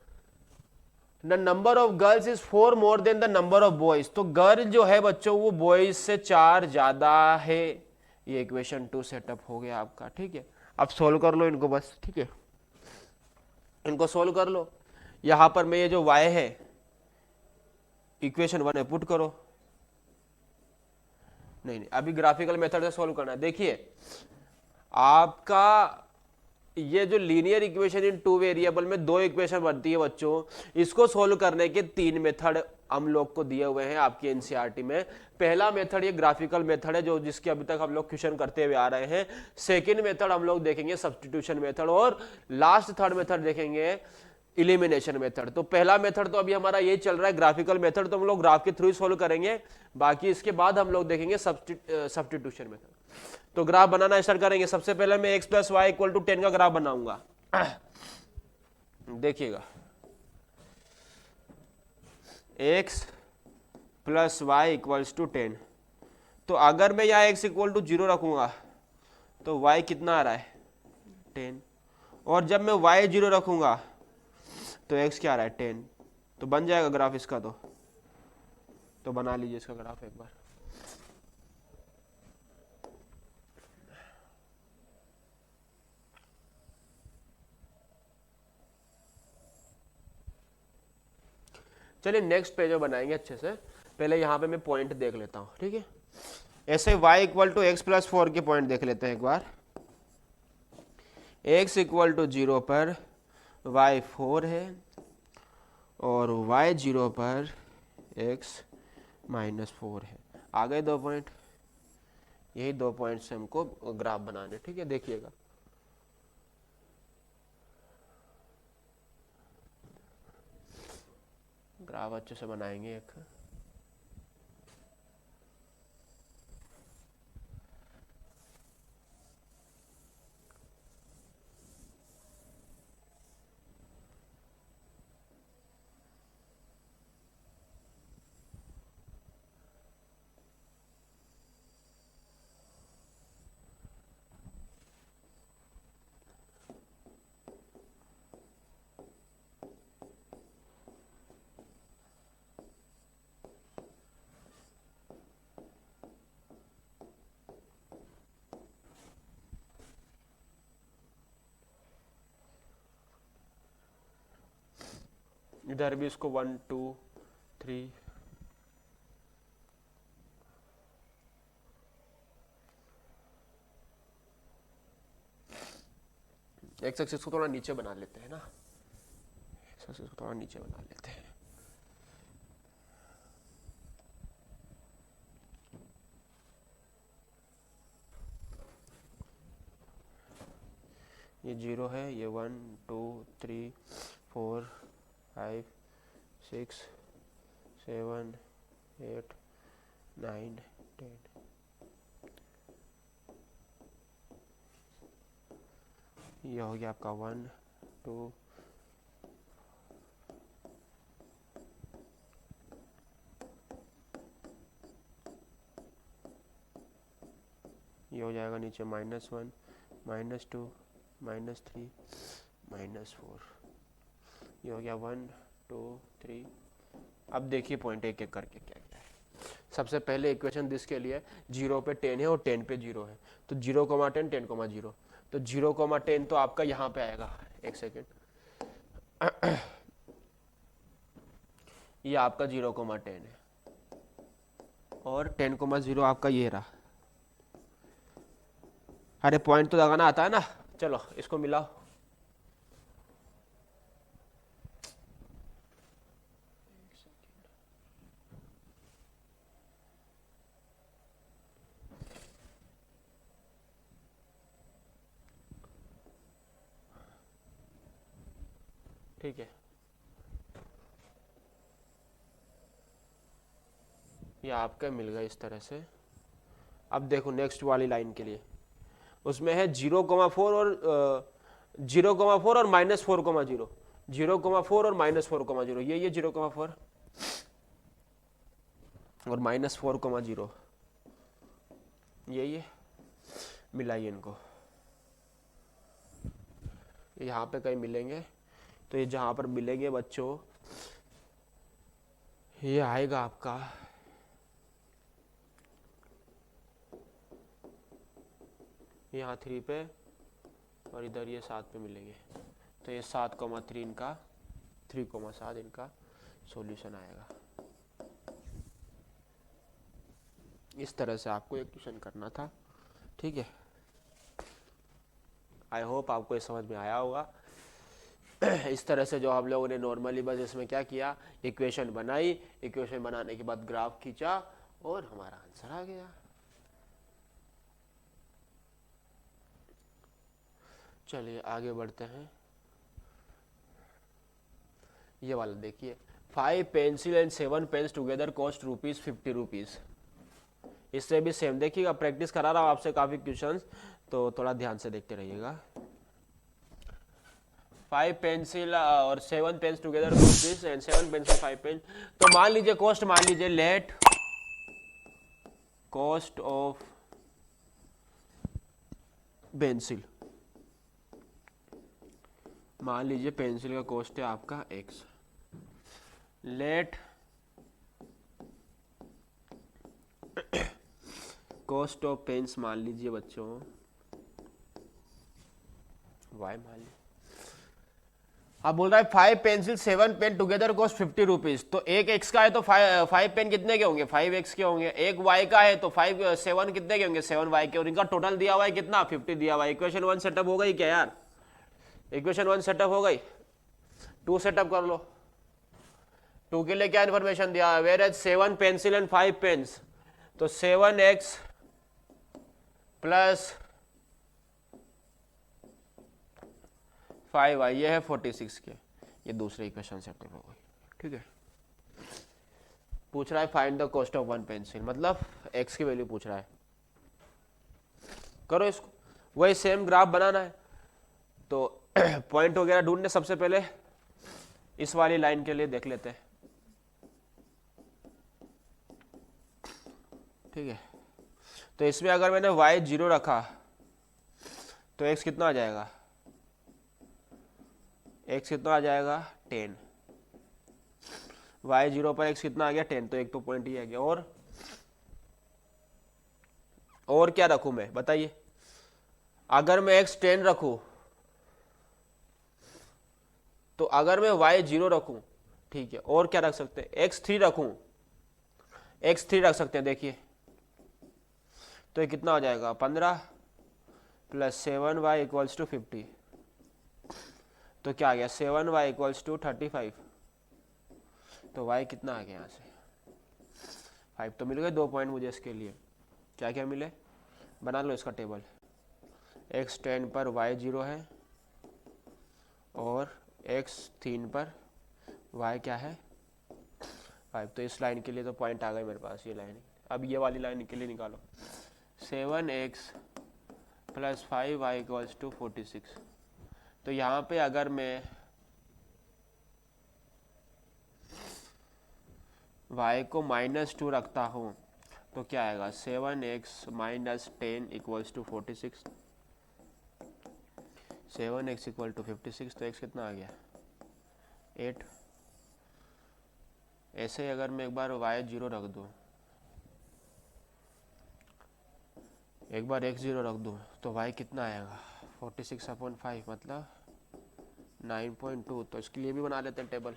The number of girls is 4 more then the number of boys, तो गर्ल जो है बच्चों वो बॉयज से 4 ज्यादा है। ये इक्वेशन 2 सेटअप हो गया आपका, ठीक है। अब सोल्व कर लो इनको बस, ठीक है, इनको सोल्व कर लो। यहां पर मैं ये जो y है इक्वेशन 1 में पुट करो, नहीं अभी ग्राफिकल मेथड से सोल्व करना है। देखिए आपका ये जो लीनियर इक्वेशन इन 2 वेरिएबल में 2 इक्वेशन बनती है बच्चों, इसको सोल्व करने के 3 मेथड हम लोग को दिए हुए हैं आपकी एनसीईआरटी में। पहला मेथड ये ग्राफिकल मेथड है, जो जिसके अभी तक हम लोग क्वेश्चन करते हुए आ रहे हैं। सेकंड मेथड हम लोग देखेंगे सब्स्टिट्यूशन मेथड, और लास्ट थर्ड मेथड देखेंगे इलिमिनेशन मेथड। तो पहला मेथड तो अभी हमारा ये चल रहा है ग्राफिकल मेथड, तो हम लोग ग्राफ के थ्रू सोल्व करेंगे, बाकी इसके बाद हम लोग देखेंगे सब्स्टिट्यूशन मेथड। तो ग्राफ बनाना स्टार्ट करेंगे। सबसे पहले मैं x + y = 10 का ग्राफ बनाऊंगा। देखिएगा x + y = 10, तो अगर मैं यहाँ x = 0 रखूंगा तो y कितना आ रहा है 10, और जब मैं y 0 रखूंगा तो x क्या आ रहा है 10, तो बन जाएगा ग्राफ इसका। तो बना लीजिए इसका ग्राफ एक बार। चलिए नेक्स्ट पेज में बनाएंगे अच्छे से, पहले यहाँ पे मैं पॉइंट देख लेता हूँ, ठीक है। ऐसे y equal to x plus 4 के पॉइंट देख लेते हैं एक बार। x इक्वल टू 0 पर y 4 है और y 0 पर x माइनस 4 है। आ गए 2 पॉइंट, यही 2 पॉइंट से हमको ग्राफ बनाने, ठीक है। देखिएगा ग्राफ अच्छे से बनाएंगे एक। इधर भी इसको 1 2 3 एक्स एक्सिस को थोड़ा नीचे बना लेते हैं ना, एक्स एक्सिस को थोड़ा नीचे बना लेते हैं। ये 0 है, ये 1 2 3 4 5 6 7 8 9 10। ये हो गया आपका 1 2 ये हो जाएगा नीचे -1 -2 -3 -4। ये हो गया 1 2 3। अब देखिए पॉइंट एक एक करके क्या क्या है। सबसे पहले इक्वेशन दिस के लिए 0 पे 10 है और 10 पे 0 है, तो 0,10 10,0, तो 0,10 तो आपका यहाँ पे आएगा। एक सेकेंड, ये आपका 0,10 है और 10,0 आपका ये रहा। अरे पॉइंट तो लगाना आता है ना, चलो इसको मिलाओ। ठीक है, ये आपका मिल गया इस तरह से। अब देखो नेक्स्ट वाली लाइन के लिए, उसमें है 0,4 और 0,4 और -4,0, 0,4 और -4,0, ये 0,4 और -4,0, ये मिलाइए इनको, यहाँ पे कहीं मिलेंगे, तो ये जहाँ पर मिलेंगे बच्चों ये आएगा आपका यहाँ 3 पे और इधर ये 7 पे मिलेंगे, तो ये 7,3 इनका 3,7 इनका सॉल्यूशन आएगा। इस तरह से आपको एक क्वेश्चन करना था, ठीक है। आई होप आपको ये समझ में आया होगा। इस तरह से जो आप लोगों ने नॉर्मली बस इसमें क्या किया, इक्वेशन बनाई, इक्वेशन बनाने के बाद ग्राफ खींचा और हमारा आंसर आ गया। चलिए आगे बढ़ते हैं। ये वाला देखिए, 5 pencil and 7 pens together cost ₹50। इससे भी सेम देखिएगा, प्रैक्टिस करा रहा हूँ आपसे काफी क्वेश्चंस, तो थोड़ा ध्यान से देखते रहिएगा। 5 पेंसिल और 7 pens together cost and 7 pencil 5 pen. तो मान लीजिए कॉस्ट, मान लीजिए लेट कॉस्ट ऑफ पेंसिल, मान लीजिए पेंसिल का कॉस्ट है आपका x। Let cost of pens मान लीजिए बच्चों y मान लीजिए। अब बोल रहा है 5 pencil 7 pen together cost 50 rupees. तो एक एक्स का है तो 5 पेन कितने के होंगे, 5 एक्स के होंगे। एक वाई का है तो 7 कितने के होंगे, 7 वाई के। और इनका टोटल दिया हुआ है कितना, 50 दिया हुआ है। इक्वेशन 1 सेटअप हो गई क्या यार, इक्वेशन 1 सेटअप हो गई। 2 सेटअप कर लो। 2 के लिए क्या इन्फॉर्मेशन दिया है, whereas 7 pencil and 5 pens. तो 7x प्लस 5y, ये है 46 के। ये दूसरे इक्वेशन सेटअप हो गई, ठीक है। पूछ रहा है find the cost of 1 pencil, मतलब x की वैल्यू पूछ रहा है। करो इसको, वही सेम ग्राफ बनाना है। तो पॉइंट वगैरह ढूंढने, सबसे पहले इस वाली लाइन के लिए देख लेते हैं, ठीक है। तो इसमें अगर मैंने y 0 रखा तो x कितना आ जाएगा, x कितना आ जाएगा 10। y 0 पर x कितना आ गया 10, तो एक तो पॉइंट ही आ गया। और क्या रखूं मैं बताइए, अगर मैं x 10 रखूं, तो अगर मैं y 0 रखूं, ठीक है। और क्या रख सकते हैं, x 3 रखूं, x 3 रख सकते हैं। देखिए तो ये कितना हो जाएगा 15 प्लस 7y इक्वल्स टू 50। तो क्या आ गया 7y इक्वल्स टू 35। तो y कितना आ गया यहाँ से 5। तो मिल गए 2 पॉइंट मुझे इसके लिए। क्या क्या मिले, बना लो इसका टेबल। x 10 पर y 0 है और x 3 पर y क्या है 5। तो इस लाइन के लिए तो पॉइंट आ गए मेरे पास, ये लाइन। अब ये वाली लाइन के लिए निकालो, 7x plus 5y equals to 46। तो यहाँ पे अगर मैं y को -2 रखता हूँ तो क्या आएगा 7x minus 10 equals to 46। 7x equal to 56, तो x कितना आ गया 8। ऐसे ही अगर मैं एक बार y 0 रख दूँ, एक बार x 0 रख दूँ, तो y कितना आएगा 46/5 मतलब 9.2। तो इसके लिए भी बना लेते हैं टेबल,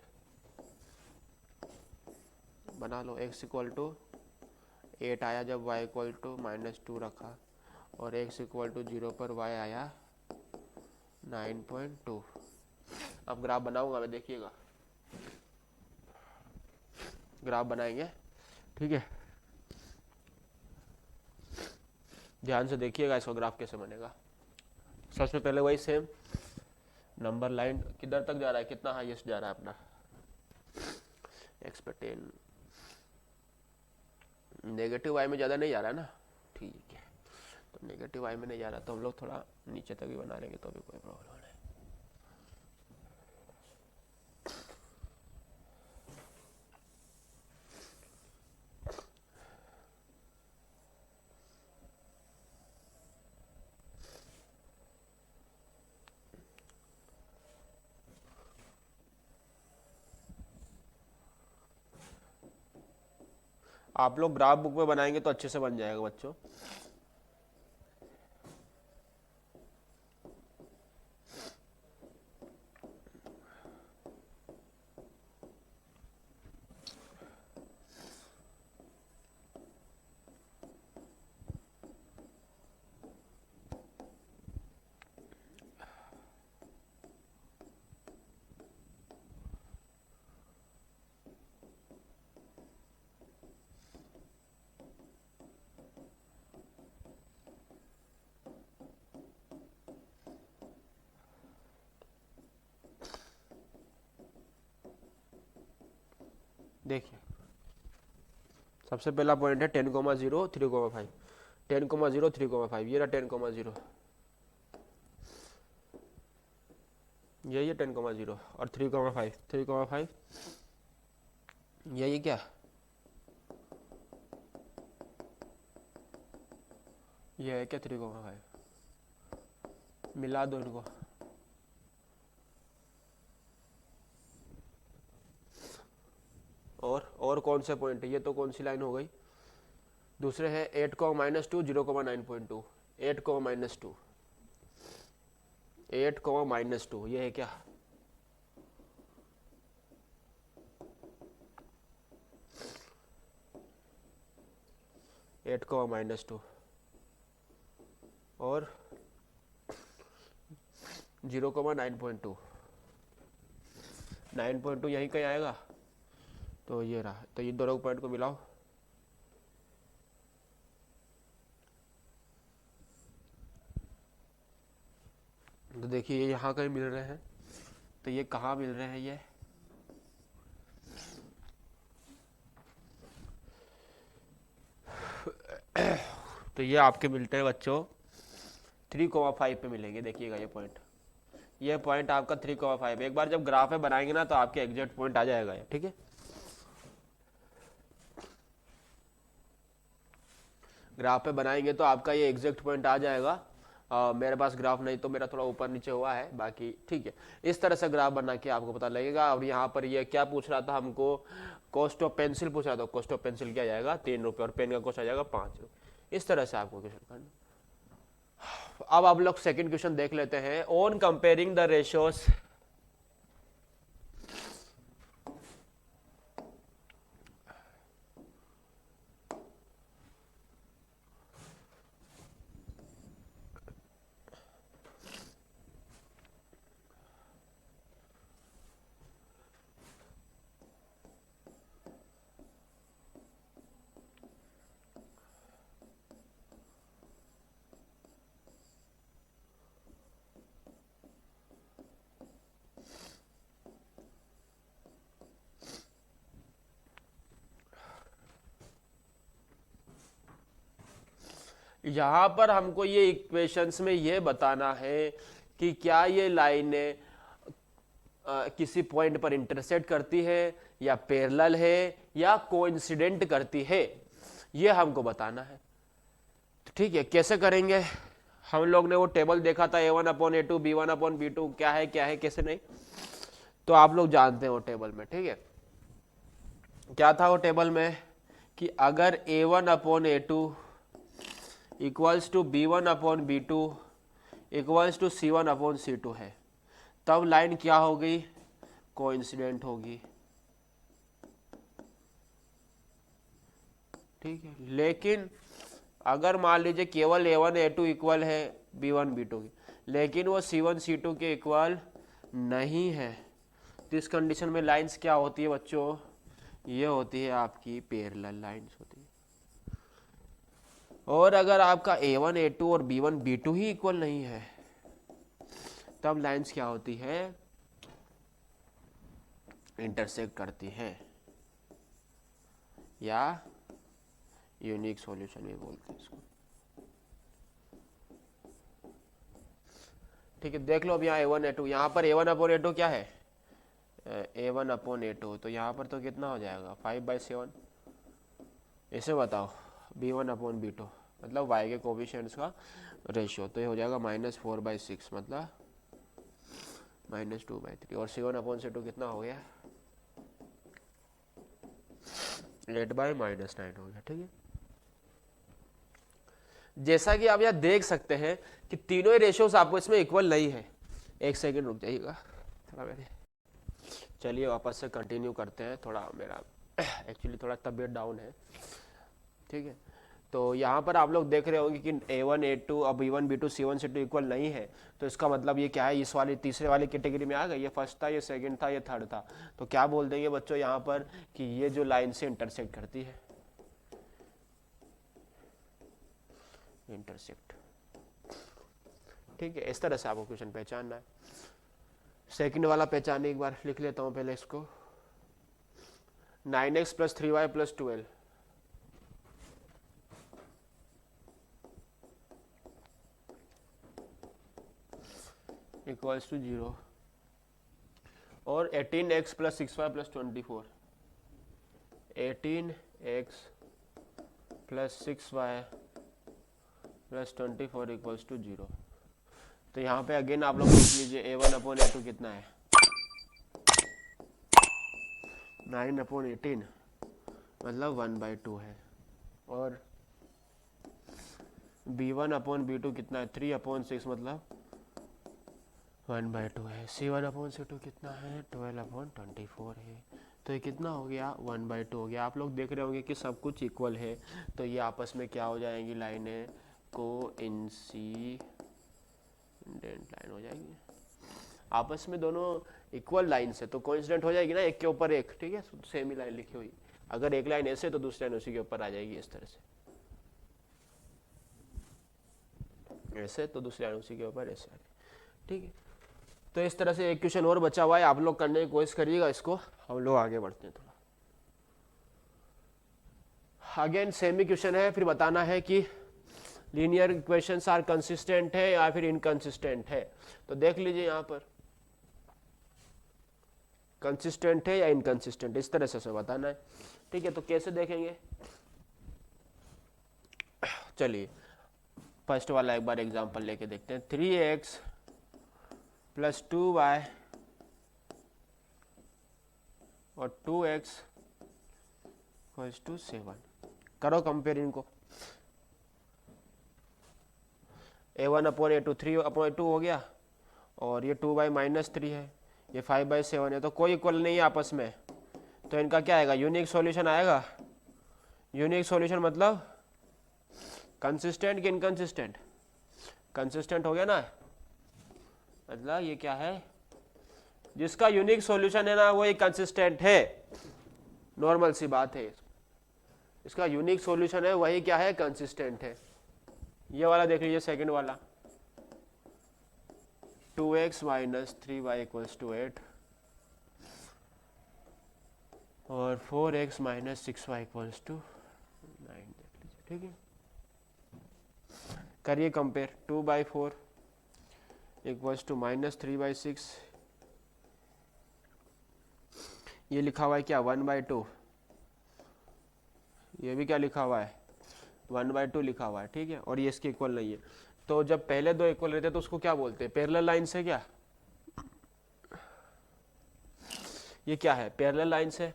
बना लो। x इक्वल टू 8 आया जब y इक्वल टू -2 रखा, और x इक्वल टू 0 पर y आया 9.2। अब ग्राफ बनाऊंगा मैं, देखिएगा ग्राफ बनाएंगे, ठीक है। ध्यान से देखिएगा इसको, ग्राफ कैसे बनेगा। सबसे पहले वही सेम नंबर लाइन किधर तक जा रहा है, कितना हाईएस्ट जा रहा है अपना, x पे 10। नेगेटिव y में ज़्यादा नहीं जा रहा है ना, ठीक है। तो नेगेटिव y में नहीं जा रहा, तो हम लोग थोड़ा नीचे तक भी बना लेंगे तो भी कोई प्रॉब्लम नहीं। आप लोग ग्राफ बुक में बनाएंगे तो अच्छे से बन जाएगा बच्चों। देखिए सबसे पहला पॉइंट है 10,0 3,5। 10,0 3,5, ये रहा 10,0, यही है 10,0 और 3,5। 3,5 यही क्या, ये है क्या 3,5। मिला दो इनको, और कौन से पॉइंट है, ये तो कौन सी लाइन हो गई। दूसरे है 8, -2 0,9.2। 8, -2 8, -2 ये है क्या 8 को -2 और 0 को 9.2, 9.2 यहीं कहीं आएगा, तो ये रहा। तो ये दोनों पॉइंट को मिलाओ, तो देखिए ये यहाँ कहीं मिल रहे हैं, तो ये कहाँ मिल रहे हैं ये, तो ये आपके मिलते हैं बच्चों 3,5 पे मिलेंगे। देखिएगा ये पॉइंट आपका 3,5। एक बार जब ग्राफ में बनाएंगे ना तो आपके एग्जैक्ट पॉइंट आ जाएगा ये, ठीक है। ग्राफ पे बनाएंगे तो आपका ये एग्जैक्ट पॉइंट आ जाएगा। मेरे पास ग्राफ नहीं तो मेरा थोड़ा ऊपर नीचे हुआ है, बाकी ठीक है। इस तरह से ग्राफ बना के आपको पता लगेगा। और यहाँ पर ये क्या पूछ रहा था हमको, कॉस्ट ऑफ पेंसिल पूछ रहा था। कॉस्ट ऑफ पेंसिल क्या जाएगा, 3 रुपये, और पेन का कॉस्ट आ जाएगा 5 रुपये। इस तरह से आपको क्वेश्चन करना। अब आप लोग सेकंड क्वेश्चन देख लेते हैं। ऑन कंपेयरिंग द रेशियोज, यहां पर हमको ये इक्वेशंस में ये बताना है कि क्या ये लाइनें किसी पॉइंट पर इंटरसेक्ट करती है, या पैरेलल है, या कोइंसिडेंट करती है, ये हमको बताना है। तो ठीक है, कैसे करेंगे। हम लोग ने वो टेबल देखा था A1/A2 B1/B2 क्या है कैसे नहीं, तो आप लोग जानते हैं वो टेबल में, ठीक है। क्या था वो टेबल में कि अगर A1/A2 equals to B1/B2 equals to C1/C2 है, तब लाइन क्या होगी, कोइंसिडेंट होगी, ठीक है। लेकिन अगर मान लीजिए केवल A1/A2 इक्वल है B1/B2 की, लेकिन वो C1/C2 के इक्वल नहीं है, तो इस कंडीशन में लाइंस क्या होती है बच्चों, ये होती है आपकी पैरेलल लाइंस होती है। और अगर आपका A1/A2 और B1/B2 ही इक्वल नहीं है, तब लाइंस क्या होती है, इंटरसेक्ट करती है, या यूनिक सॉल्यूशन भी बोलते हैं इसको, ठीक है। देख लो अब यहाँ A1/A2, यहाँ पर A1/A2 क्या है, A1/A2, तो यहाँ पर तो कितना हो जाएगा 5/7। इसे बताओ B1/B2 मतलब y के कोफिशिएंट्स का रेशियो, तो ये हो जाएगा -4/6 मतलब -2/3, और C1/C2 कितना हो गया 8/-9 हो गया, ठीक है। जैसा कि आप यहाँ देख सकते हैं कि तीनों ही रेशियोस आपको इसमें इक्वल नहीं है। एक सेकंड रुक जाइएगा थोड़ा मेरे, चलिए वापस से कंटिन्यू करते हैं। थोड़ा मेरा एक्चुअली थोड़ा तबीयत डाउन है, ठीक है। तो यहाँ पर आप लोग देख रहे होंगे कि A1/A2 अब B1/B2 C1/C2 इक्वल नहीं है, तो इसका मतलब ये क्या है, इस वाली तीसरे वाली कैटेगरी में आ गई। ये फर्स्ट था, ये सेकंड था, ये थर्ड था, तो क्या बोल देंगे बच्चों यहाँ पर कि ये जो लाइन से इंटरसेक्ट करती है, इंटरसेक्ट, ठीक है। इस तरह से आपको क्वेश्चन पहचानना है। सेकंड वाला पहचाने एक बार लिख लेता हूँ पहले इसको, 9x + 3y + 12 इक्वल्स टू 0, और 18x + 6y + 24, 18x + 6y + 24 equals to 0। तो यहाँ पे अगेन आप लोग लिख लीजिए A1/A2 कितना है 9/18 मतलब 1/2 है, और B1/B2 कितना है 3/6 मतलब 1/2 है। C1/C2 कितना है 12/24 है। तो ये कितना हो गया 1/2 हो गया। आप लोग देख रहे होंगे कि सब कुछ इक्वल है, तो ये आपस में क्या हो जाएंगी लाइनें, कोइंसिडेंट लाइन हो जाएगी। आपस में दोनों इक्वल लाइन से तो कोइंसिडेंट हो जाएगी ना, एक के ऊपर एक, ठीक है, सेम ही लाइन लिखी हुई। अगर एक लाइन ऐसे तो दूसरी लाइन उसी के ऊपर आ जाएगी इस तरह से, ऐसे तो दूसरी लाइन उसी के ऊपर ऐसे आ जाएगी, ठीक है। तो इस तरह से एक क्वेश्चन और बचा हुआ है, आप लोग करने की कोशिश करिएगा इसको, हम लोग आगे बढ़ते हैं थोड़ा। अगेन सेम ही क्वेश्चन है, फिर बताना है कि लीनियर इक्वेशंस आर कंसिस्टेंट है या फिर इनकंसिस्टेंट है। तो देख लीजिए यहाँ पर कंसिस्टेंट है या इनकंसिस्टेंट, इस तरह से बताना है, ठीक है। तो कैसे देखेंगे, चलिए फर्स्ट वाला एक बार एग्जांपल लेके देखते हैं। 3x + 2y और 2x = 7, करो कंपेयर इनको। a1/a2 3/2 हो गया, और ये 2y - 3 है, ये 5/7 है, तो कोई इक्वल नहीं है आपस में, तो इनका क्या आएगा, यूनिक सॉल्यूशन आएगा। यूनिक सॉल्यूशन मतलब कंसिस्टेंट कि इनकंसिस्टेंट, कंसिस्टेंट हो गया ना, मतलब ये क्या है, जिसका यूनिक सॉल्यूशन है ना वो कंसिस्टेंट है, नॉर्मल सी बात है। इसका यूनिक सॉल्यूशन है वही क्या है, कंसिस्टेंट है। ये वाला देख लीजिए सेकंड वाला, 2x - 3y = 8 और 4x - 6y = 9, देख लीजिए, ठीक है। करिए कंपेयर, 2/4 = -3/6, ये लिखा हुआ है क्या 1/2, ये भी क्या लिखा हुआ है 1/2 लिखा हुआ है, ठीक है, और ये इसके इक्वल नहीं है। तो जब पहले दो इक्वल रहते हैं तो उसको क्या बोलते हैं, पैरेलल लाइन से, क्या ये क्या है, पैरेलल लाइन से,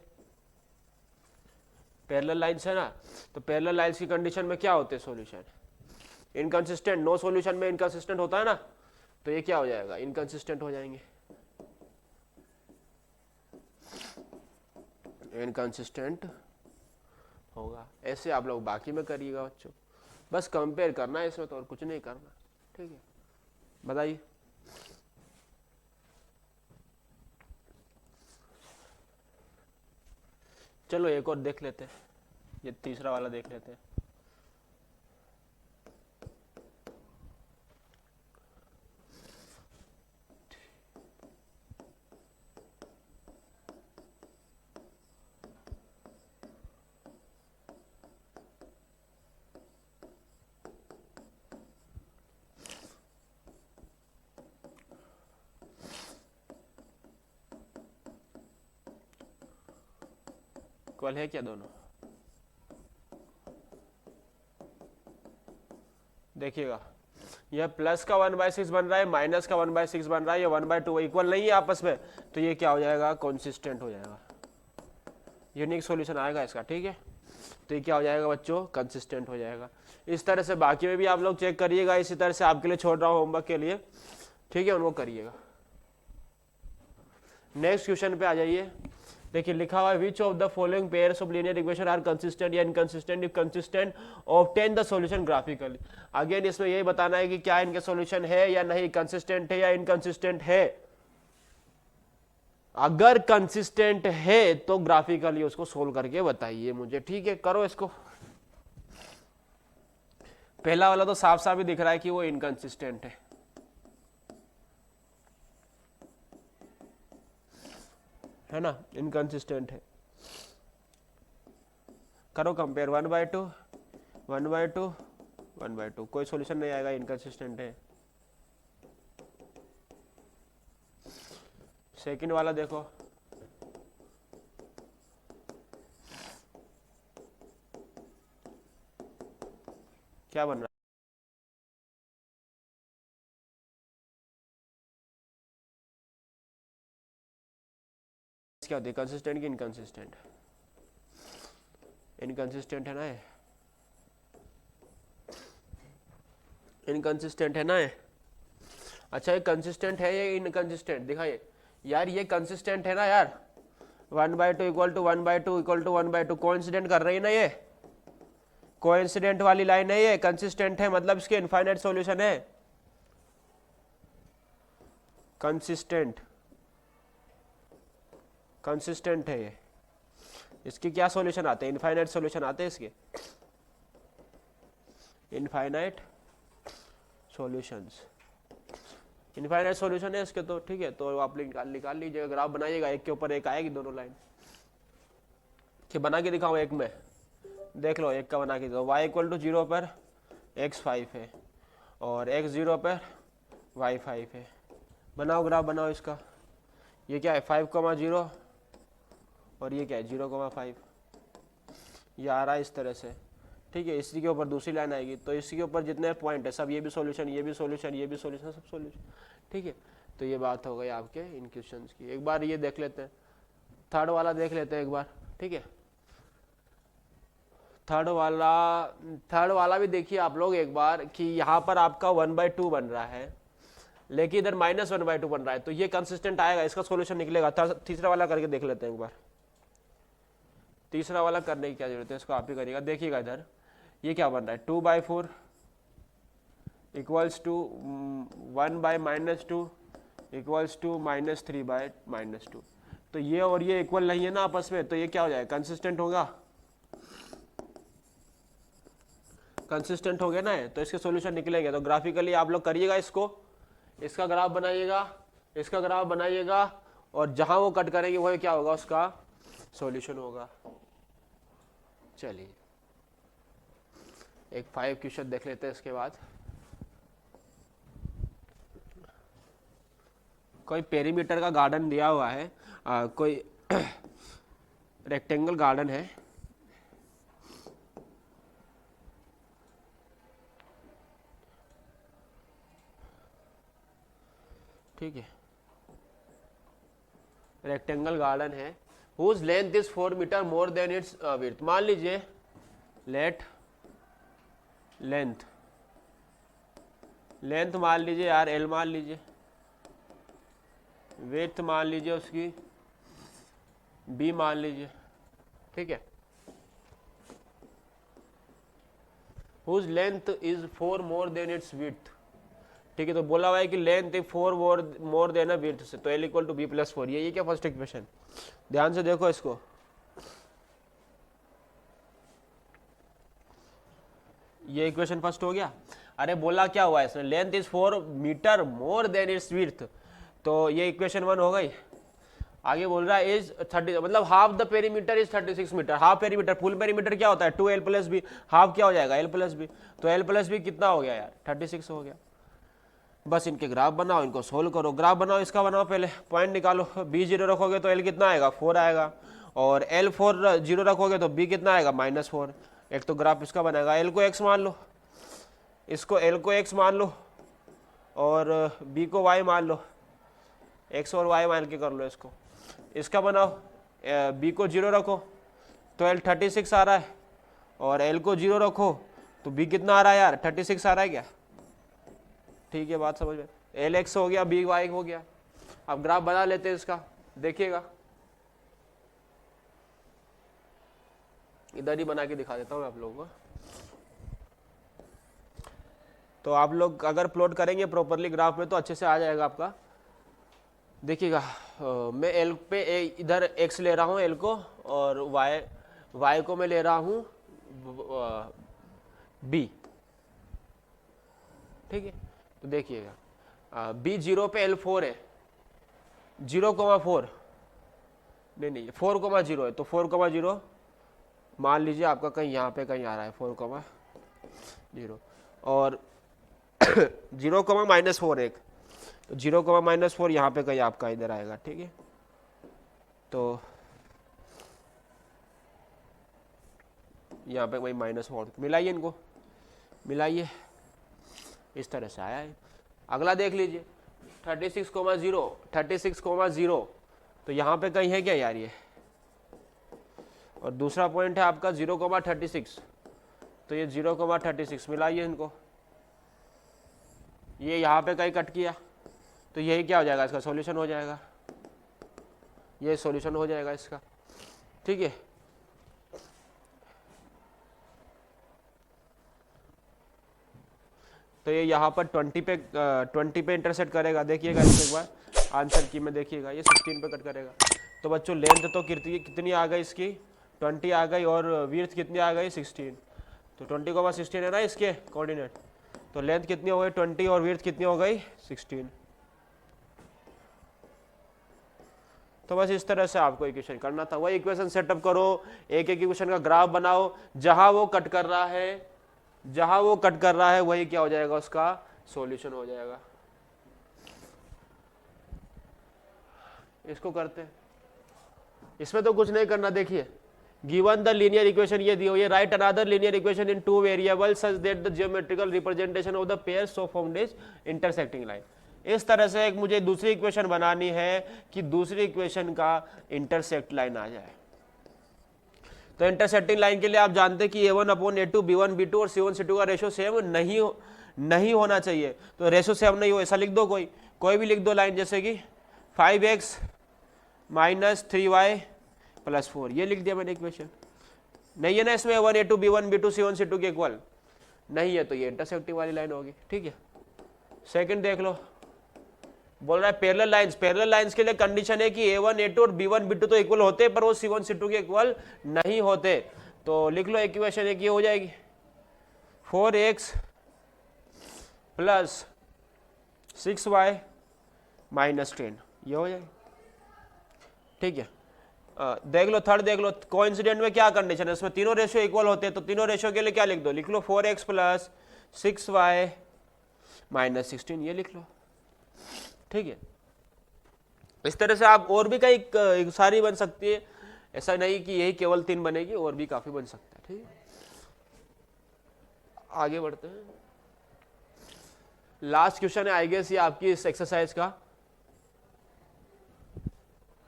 पैरेलल लाइन से ना, तो पैरेलल लाइंस की कंडीशन में क्या होते हैं सॉल्यूशन, इनकंसिस्टेंट, नो सॉल्यूशन में इनकंसिस्टेंट होता है ना, तो ये क्या हो जाएगा, इनकंसिस्टेंट हो जाएंगे, इनकंसिस्टेंट होगा। ऐसे आप लोग बाकी में करिएगा बच्चों, बस कंपेयर करना है इसमें, तो और कुछ नहीं करना, ठीक है। बताइए, चलो एक और देख लेते हैं, ये तीसरा वाला देख लेते हैं। इक्वल है क्या दोनों, देखिएगा, यह प्लस का 1/6 बन रहा है, माइनस का 1/6 बन रहा है, ये 1/2 इक्वल नहीं है आपस में, तो ये क्या हो जाएगा, कंसिस्टेंट हो जाएगा, यूनिक सॉल्यूशन आएगा इसका, ठीक है। तो ये क्या हो जाएगा बच्चों, कंसिस्टेंट हो जाएगा। इस तरह से बाकी में भी आप लोग चेक करिएगा, इसी तरह से आपके लिए छोड़ रहा हूँ होमवर्क के लिए, ठीक है, उनको करिएगा। नेक्स्ट क्वेश्चन पे आ जाइए, देखिए लिखा हुआ है which of the following pairs of linear equation are consistent या inconsistent, if consistent obtain the solution graphically. Again इसमें यही बताना है कि क्या इनके सॉल्यूशन है या नहीं, कंसिस्टेंट है या इनकंसिस्टेंट है। अगर कंसिस्टेंट है तो ग्राफिकली उसको सोल्व करके बताइए मुझे, ठीक है। करो इसको, पहला वाला तो साफ साफ ही दिख रहा है कि वो इनकंसिस्टेंट है ना, इनकंसिस्टेंट है। करो कंपेयर, 1/2 1/2 1/2, कोई सॉल्यूशन नहीं आएगा, इनकंसिस्टेंट है। सेकंड वाला देखो, क्या बन रहा है, क्या होती है, कंसिस्टेंट की इनकंसिस्टेंट, इनकंसिस्टेंट है ना ये, इनकंसिस्टेंट है ना ये। अच्छा ये कंसिस्टेंट है ये इनकंसिस्टेंट, दिखाइए यार, ये कंसिस्टेंट है ना यार, 1/2 equal to 1/2 equal to 1/2 coincident कर रही है ना, ये कोइंसिडेंट वाली लाइन है, ये कंसिस्टेंट है, मतलब इसके इनफाइनाइट सॉल्यूशन है, कंसिस्टेंट कंसिस्टेंट है ये। इसकी क्या सॉल्यूशन आते हैं? इनफाइनाइट सॉल्यूशन आते हैं इसके, इनफाइनाइट सॉल्यूशंस, इनफाइनाइट सॉल्यूशन है इसके तो, ठीक है। तो आप निकाल लीजिएगा, ग्राफ बनाइएगा, एक के ऊपर एक आएगी दोनों लाइन। कि बना के दिखाऊं एक में, देख लो एक का बना के दो। y इक्वल टू 0 पर x 5 है और x 0 पर y 5 है। बनाओ ग्राफ बनाओ इसका। ये क्या है 5,0 और ये क्या है 0,5। ये आ रहा है इस तरह से, ठीक है। इसी के ऊपर दूसरी लाइन आएगी, तो इसी के ऊपर जितने पॉइंट है सब, ये भी सॉल्यूशन, ये भी सॉल्यूशन, ये भी सॉल्यूशन, सब सॉल्यूशन, ठीक है। तो ये बात हो गई आपके इन क्वेश्चंस की। एक बार ये देख लेते हैं, थर्ड वाला देख लेते हैं एक बार, ठीक है। थर्ड वाला भी देखिए आप लोग एक बार, कि यहाँ पर आपका 1/2 बन रहा है, लेकिन इधर -1/2 बन रहा है, तो ये कंसिस्टेंट आएगा, इसका सॉल्यूशन निकलेगा। तीसरा वाला करके देख लेते हैं एक बार। तीसरा वाला करने की क्या जरूरत है, इसको आप ही करिएगा। देखिएगा इधर ये क्या बन रहा है, 2/4 इक्वल्स टू 1/-2 इक्वल्स टू -3/-2। तो ये और ये इक्वल नहीं है ना आपस में, तो ये क्या हो जाएगा, कंसिस्टेंट होगा, कंसिस्टेंट हो गया ना, तो इसके सॉल्यूशन निकलेंगे। तो ग्राफिकली आप लोग करिएगा इसको, इसका ग्राफ बनाइएगा, इसका ग्राफ बनाइएगा, और जहां वो कट करेंगे वो क्या होगा, उसका सॉल्यूशन होगा। चलिए एक 5 क्वेश्चन देख लेते हैं इसके बाद। कोई पेरीमीटर का गार्डन दिया हुआ है, कोई रेक्टेंगल गार्डन है, ठीक है, रेक्टेंगल गार्डन है, whose length is 4 metre more than its width. मान लीजिए लेट लेंथ मान लीजिए यार L मान लीजिए, विड्थ मान लीजिए उसकी B मान लीजिए, ठीक है। Whose length is 4 more than its width, ठीक है। तो बोला हुआ है कि length 4 more than a width से, तो L इक्वल टू B+4। ये क्या फर्स्ट इक्वेशन, ध्यान से देखो इसको। ये इक्वेशन फर्स्ट हो गया। अरे बोला क्या हुआ है इसमें, length is 4 metre more than its width, तो ये इक्वेशन 1 हो गई। आगे बोल रहा है इज 30, मतलब half the perimeter is 36 metre. Half perimeter, full perimeter क्या होता है 2L+B, हाफ क्या हो जाएगा L+B, तो L+B कितना हो गया यार 36 हो गया। बस इनके ग्राफ बनाओ, इनको सोल्व करो। ग्राफ बनाओ, इसका बनाओ, पहले पॉइंट निकालो। B 0 रखोगे तो L कितना आएगा 4 आएगा, और L 0 रखोगे तो B कितना आएगा -4। एक तो ग्राफ इसका बनेगा, L को x मान लो, इसको L को x मान लो, और B को y मान लो, x और y मान के कर लो इसको। इसका बनाओ, B को 0 रखो तो L 36 आ रहा है, और L को 0 रखो तो B कितना आ रहा है यार 36 आ रहा है क्या, ठीक है बात समझ में। LX हो गया, BY हो गया। अब ग्राफ बना लेते हैं इसका, देखिएगा इधर ही बना के दिखा देता हूँ आप लोगों को। तो आप लोग अगर प्लॉट करेंगे प्रॉपरली ग्राफ में तो अच्छे से आ जाएगा आपका। देखिएगा मैं L पे इधर X ले रहा हूँ L को, और Y को मैं ले रहा हूँ B, ठीक है। तो देखिएगा B 0 पे L 4 है, 0,4 नहीं 4,0 है, तो 4,0 मान लीजिए आपका कहीं यहाँ पे कहीं आ रहा है 4,0, और 0,-4 एक, तो 0,-4 यहाँ पे कहीं आपका इधर आएगा, ठीक है। तो यहाँ पे वही -4, मिलाइए इनको, मिलाइए, इस तरह से आया है। अगला देख लीजिए 36,0, तो यहाँ पे कहीं है क्या यार ये, और दूसरा पॉइंट है आपका 0,36, तो ये 0,36, मिलाइए इनको। ये यहाँ पे कहीं कट किया, तो यही क्या हो जाएगा, इसका सॉल्यूशन हो जाएगा। ये सॉल्यूशन हो जाएगा इसका, ठीक है। तो ये यहाँ पर 20 पे इंटरसेक्ट करेगा, देखिएगा इसको एक बार आंसर की में देखिएगा, ये 16 पे कट करेगा। तो बच्चों लेंथ तो कितनी आ गई इसकी, 20 आ गई, और विड्थ कितनी आ गई 16। तो 20,16 है ना इसके कोऑर्डिनेट, तो लेंथ कितनी हो गई 20 और विड्थ कितनी हो गई 16। तो बस इस तरह से आपको इक्वेशन करना था, वही इक्वेशन सेटअप करो, एक एक इक्वेशन का ग्राफ बनाओ, जहां वो कट कर रहा है, जहां वो कट कर रहा है वही क्या हो जाएगा, उसका सॉल्यूशन हो जाएगा। इसको करते हैं, इसमें तो कुछ नहीं करना। देखिए गिवन द लीनियर इक्वेशन ये दी हुई है, right another linear equation in 2 variables such that the geometrical representation of the pair so formed is intersecting line. इस तरह से एक मुझे दूसरी इक्वेशन बनानी है कि दूसरी इक्वेशन का इंटरसेक्ट लाइन आ जाए। तो इंटरसेक्टिंग लाइन के लिए आप जानते हैं कि a1/a2 b1 b2 और c1 c2 का रेशो सेम नहीं होना चाहिए। तो रेशो सेम नहीं हो ऐसा लिख दो, कोई भी लिख दो लाइन, जैसे कि 5x - 3y + 4, ये लिख दिया मैंने इक्वेशन। नहीं है ना इसमें a1 a2 b1 b2 c1 c2 के इक्वल नहीं है, तो ये इंटरसेक्टिंग वाली लाइन होगी, ठीक है। सेकंड देख लो, बोल रहा है पैरेलल लाइंस के लिए कंडीशन है कि a1 a2 और b1 b2 तो इक्वल होते हैं, पर वो c1 c2 के इक्वल नहीं होते। तो लिख लो इक्वेशन एक ये हो जाएगी, 4x + 6y - 10, ये हो जाएगी, ठीक है। देख लो थर्ड, देख लो कोइंसिडेंट में क्या कंडीशन है, इसमें तीनों रेशियो इक्वल होते हैं, तो तीनों रेशियो के लिए क्या लिख दो, लिख लो 4x + 6y - 16, ये लिख लो, ठीक है। इस तरह से आप और भी कई सारी बन सकती है, ऐसा नहीं कि यही केवल 3 बनेगी, और भी काफी बन सकता है, ठीक है। आगे बढ़ते हैं, लास्ट क्वेश्चन है आई गेस ये आपकी इस एक्सरसाइज का।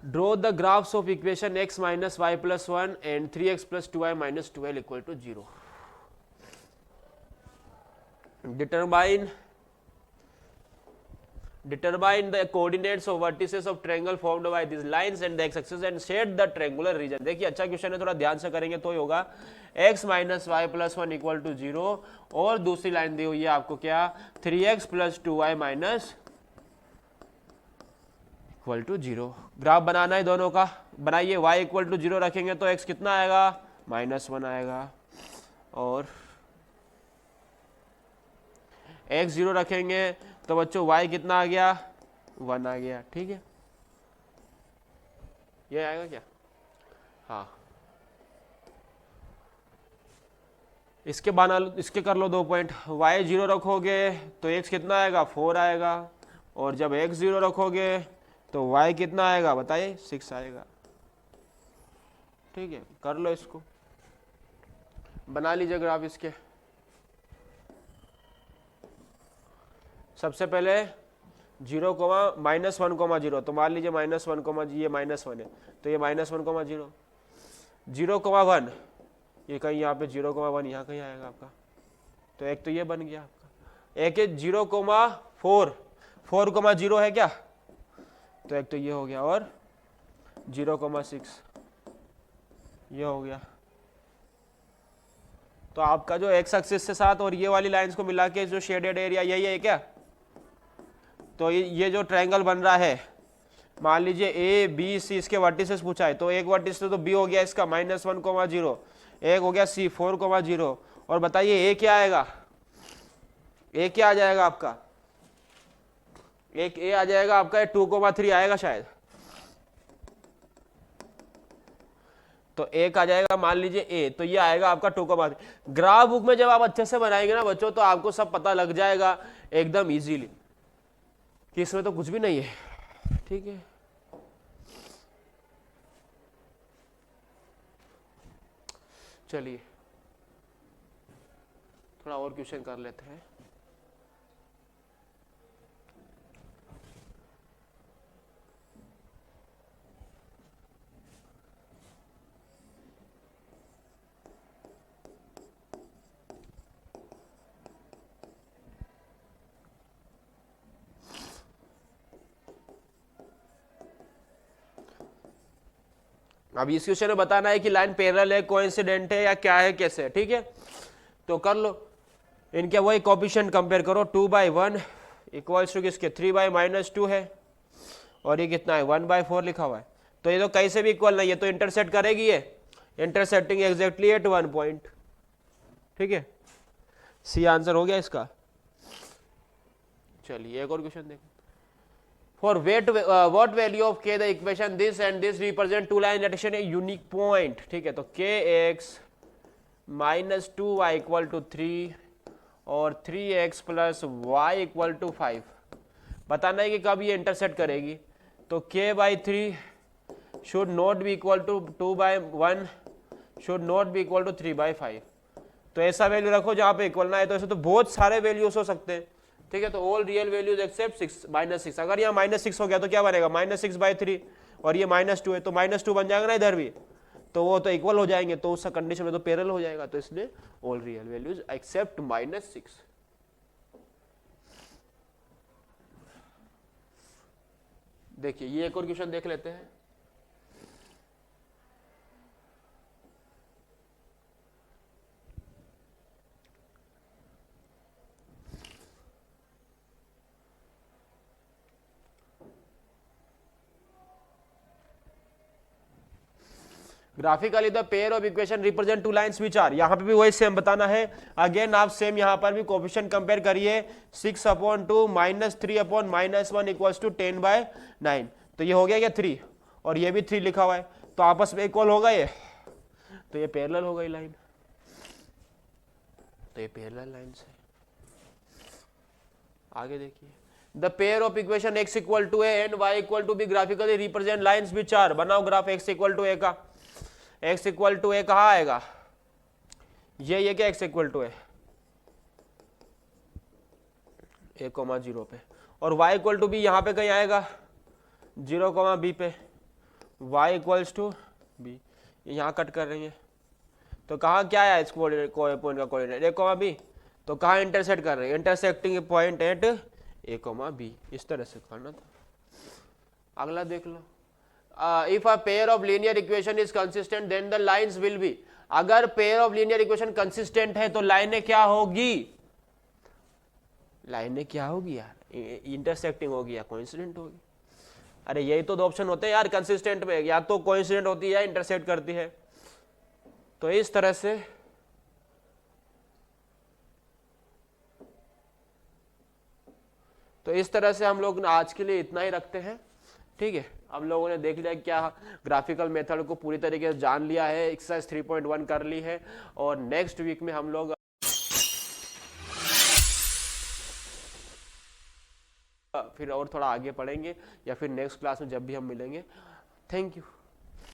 Draw the graphs of equation x - y + 1 and 3x + 2y - 12 = 0। Determine the coordinates of vertices of triangle formed by these lines and the x-axis and set the triangular region। देखिए अच्छा question है, थोड़ा ध्यान से करेंगे तो ही होगा। x - y + 1 = 0, और दूसरी लाइन दी हुई है आपको क्या, 3x + 2y - 0। ग्राफ बनाना है दोनों का, बनाइए। y = 0 रखेंगे तो x कितना आएगा, -1 आएगा, और x 0 रखेंगे तो बच्चों y कितना आ गया, 1 आ गया, ठीक है। ये आएगा क्या, हाँ। इसके कर लो 2 पॉइंट, y 0 रखोगे तो x कितना आएगा, 4 आएगा, और जब x 0 रखोगे तो y कितना आएगा बताइए, 6 आएगा, ठीक है। कर लो, इसको बना लीजिए ग्राफ इसके। सबसे पहले 0, -1, 0, तो मान लीजिए -1, ये -1 है, तो ये -1, 0, 0, 1, ये कहीं यहाँ पे 0, 1 यहाँ कहीं आएगा आपका, तो एक तो ये बन गया आपका। एक है 0, 4, 4, 0 है क्या, तो एक तो ये हो गया, और 0, 6 ये हो गया। तो आपका जो एक्स एक्सिस से साथ और ये वाली लाइंस को मिला के जो शेडेड एरिया यही है क्या, तो ये जो ट्रायंगल बन रहा है, मान लीजिए ए बी सी इसके वर्टिसेस पूछा है, तो एक वर्टिस तो बी हो गया इसका -1, 0, एक हो गया सी 4, 0, और बताइए ए क्या आएगा, ए क्या आ जाएगा आपका, एक ए आ जाएगा आपका 2, 3 आएगा शायद, तो एक आ जाएगा मान लीजिए ए, तो ये आएगा आपका 2, 3। ग्राफ बुक में जब आप अच्छे से बनाएंगे ना बच्चों, तो आपको सब पता लग जाएगा एकदम इजीली कि इसमें तो कुछ भी नहीं है, ठीक है। चलिए थोड़ा और क्वेश्चन कर लेते हैं। अब इस क्वेश्चन में बताना है कि लाइन पैरेलल है, कोइंसिडेंट है या क्या है, कैसे है, ठीक है। तो कर लो, इनके वही कोएफिशिएंट कंपेयर करो, 2/1 इक्वल्स टू किसके 3/-2 है, और ये कितना है 1/4 लिखा हुआ है। तो ये तो कहीं से भी इक्वल नहीं है, तो इंटरसेक्ट करेगी ये, इंटरसेक्टिंग एग्जैक्टली एट 1 पॉइंट, ठीक है। सी आंसर हो गया इसका। चलिए एक और क्वेश्चन देखो। For what value of k the equation this and this represent two line at a unique point, ठीक है। तो kx - 2y = 3 और 3x + y = 5 बताना है कि कब ये इंटरसेक्ट करेगी। तो k/3 should not be equal to 2/1 should not be equal to 3/5। तो ऐसा वैल्यू रखो जहां पे इक्वल ना है। तो ऐसे तो बहुत सारे वैल्यूज हो सकते हैं, ठीक है। तो ऑल रियल वैल्यूज एक्सेप्ट -6। अगर यहाँ -6 हो गया तो क्या बनेगा -6/3, और ये -2 है तो -2 बन जाएगा ना इधर भी, तो वो तो इक्वल हो जाएंगे, तो उस कंडीशन में तो पैरेलल हो जाएगा। तो इसलिए ऑल रियल वैल्यूज एक्सेप्ट -6। देखिए ये एक और क्वेश्चन देख लेते हैं। Graphically the pair of equation represent two lines which are, यहाँ पे भी वही सेम बताना है। अगेन आप सेम यहाँ पर भी कोएफिशिएंट कंपेयर करिए, 6/2 -3/-1 इक्वल्स टू 10/9। तो ये हो गया क्या 3, और ये भी 3 लिखा हुआ है, तो आपस में इक्वल होगा ये, तो ये पैरेलल हो गई लाइन, तो ये पैरेलल लाइन से। आगे देखिए, the pair of equation x = a and y = b graphically represent lines which are. बनाओ ग्राफ x = a का। x = a कहाँ आएगा, ये क्या x = a, a,0 पे, और y = b यहाँ पे कहीं आएगा 0,b पे, y = b, यहाँ कट कर रही है। तो कहाँ क्या है इस पॉइंट का कोऑर्डिनेट a,b, तो कहाँ इंटरसेक्ट कर रहे हैं, इंटरसेक्टिंग पॉइंट एट a,b, इस तरह से करना था। अगला देख लो, if a pair of linear equation is consistent then the lines will be. अगर pair of linear equation consistent है तो लाइनें क्या होगी, लाइनें क्या होगी यार, इंटरसेक्टिंग होगी या कोइंसिडेंट होगी। अरे यही तो दो ऑप्शन होते हैं यार कंसिस्टेंट में, या तो कोइंसिडेंट होती है या इंटरसेक्ट करती है। तो इस तरह से हम लोग आज के लिए इतना ही रखते हैं, ठीक है। हम लोगों ने देख लिया क्या ग्राफिकल मेथड को पूरी तरीके से जान लिया है, एक्सरसाइज 3.1 कर ली है, और नेक्स्ट वीक में हम लोग फिर और थोड़ा आगे पढ़ेंगे, या फिर नेक्स्ट क्लास में जब भी हम मिलेंगे। Thank you.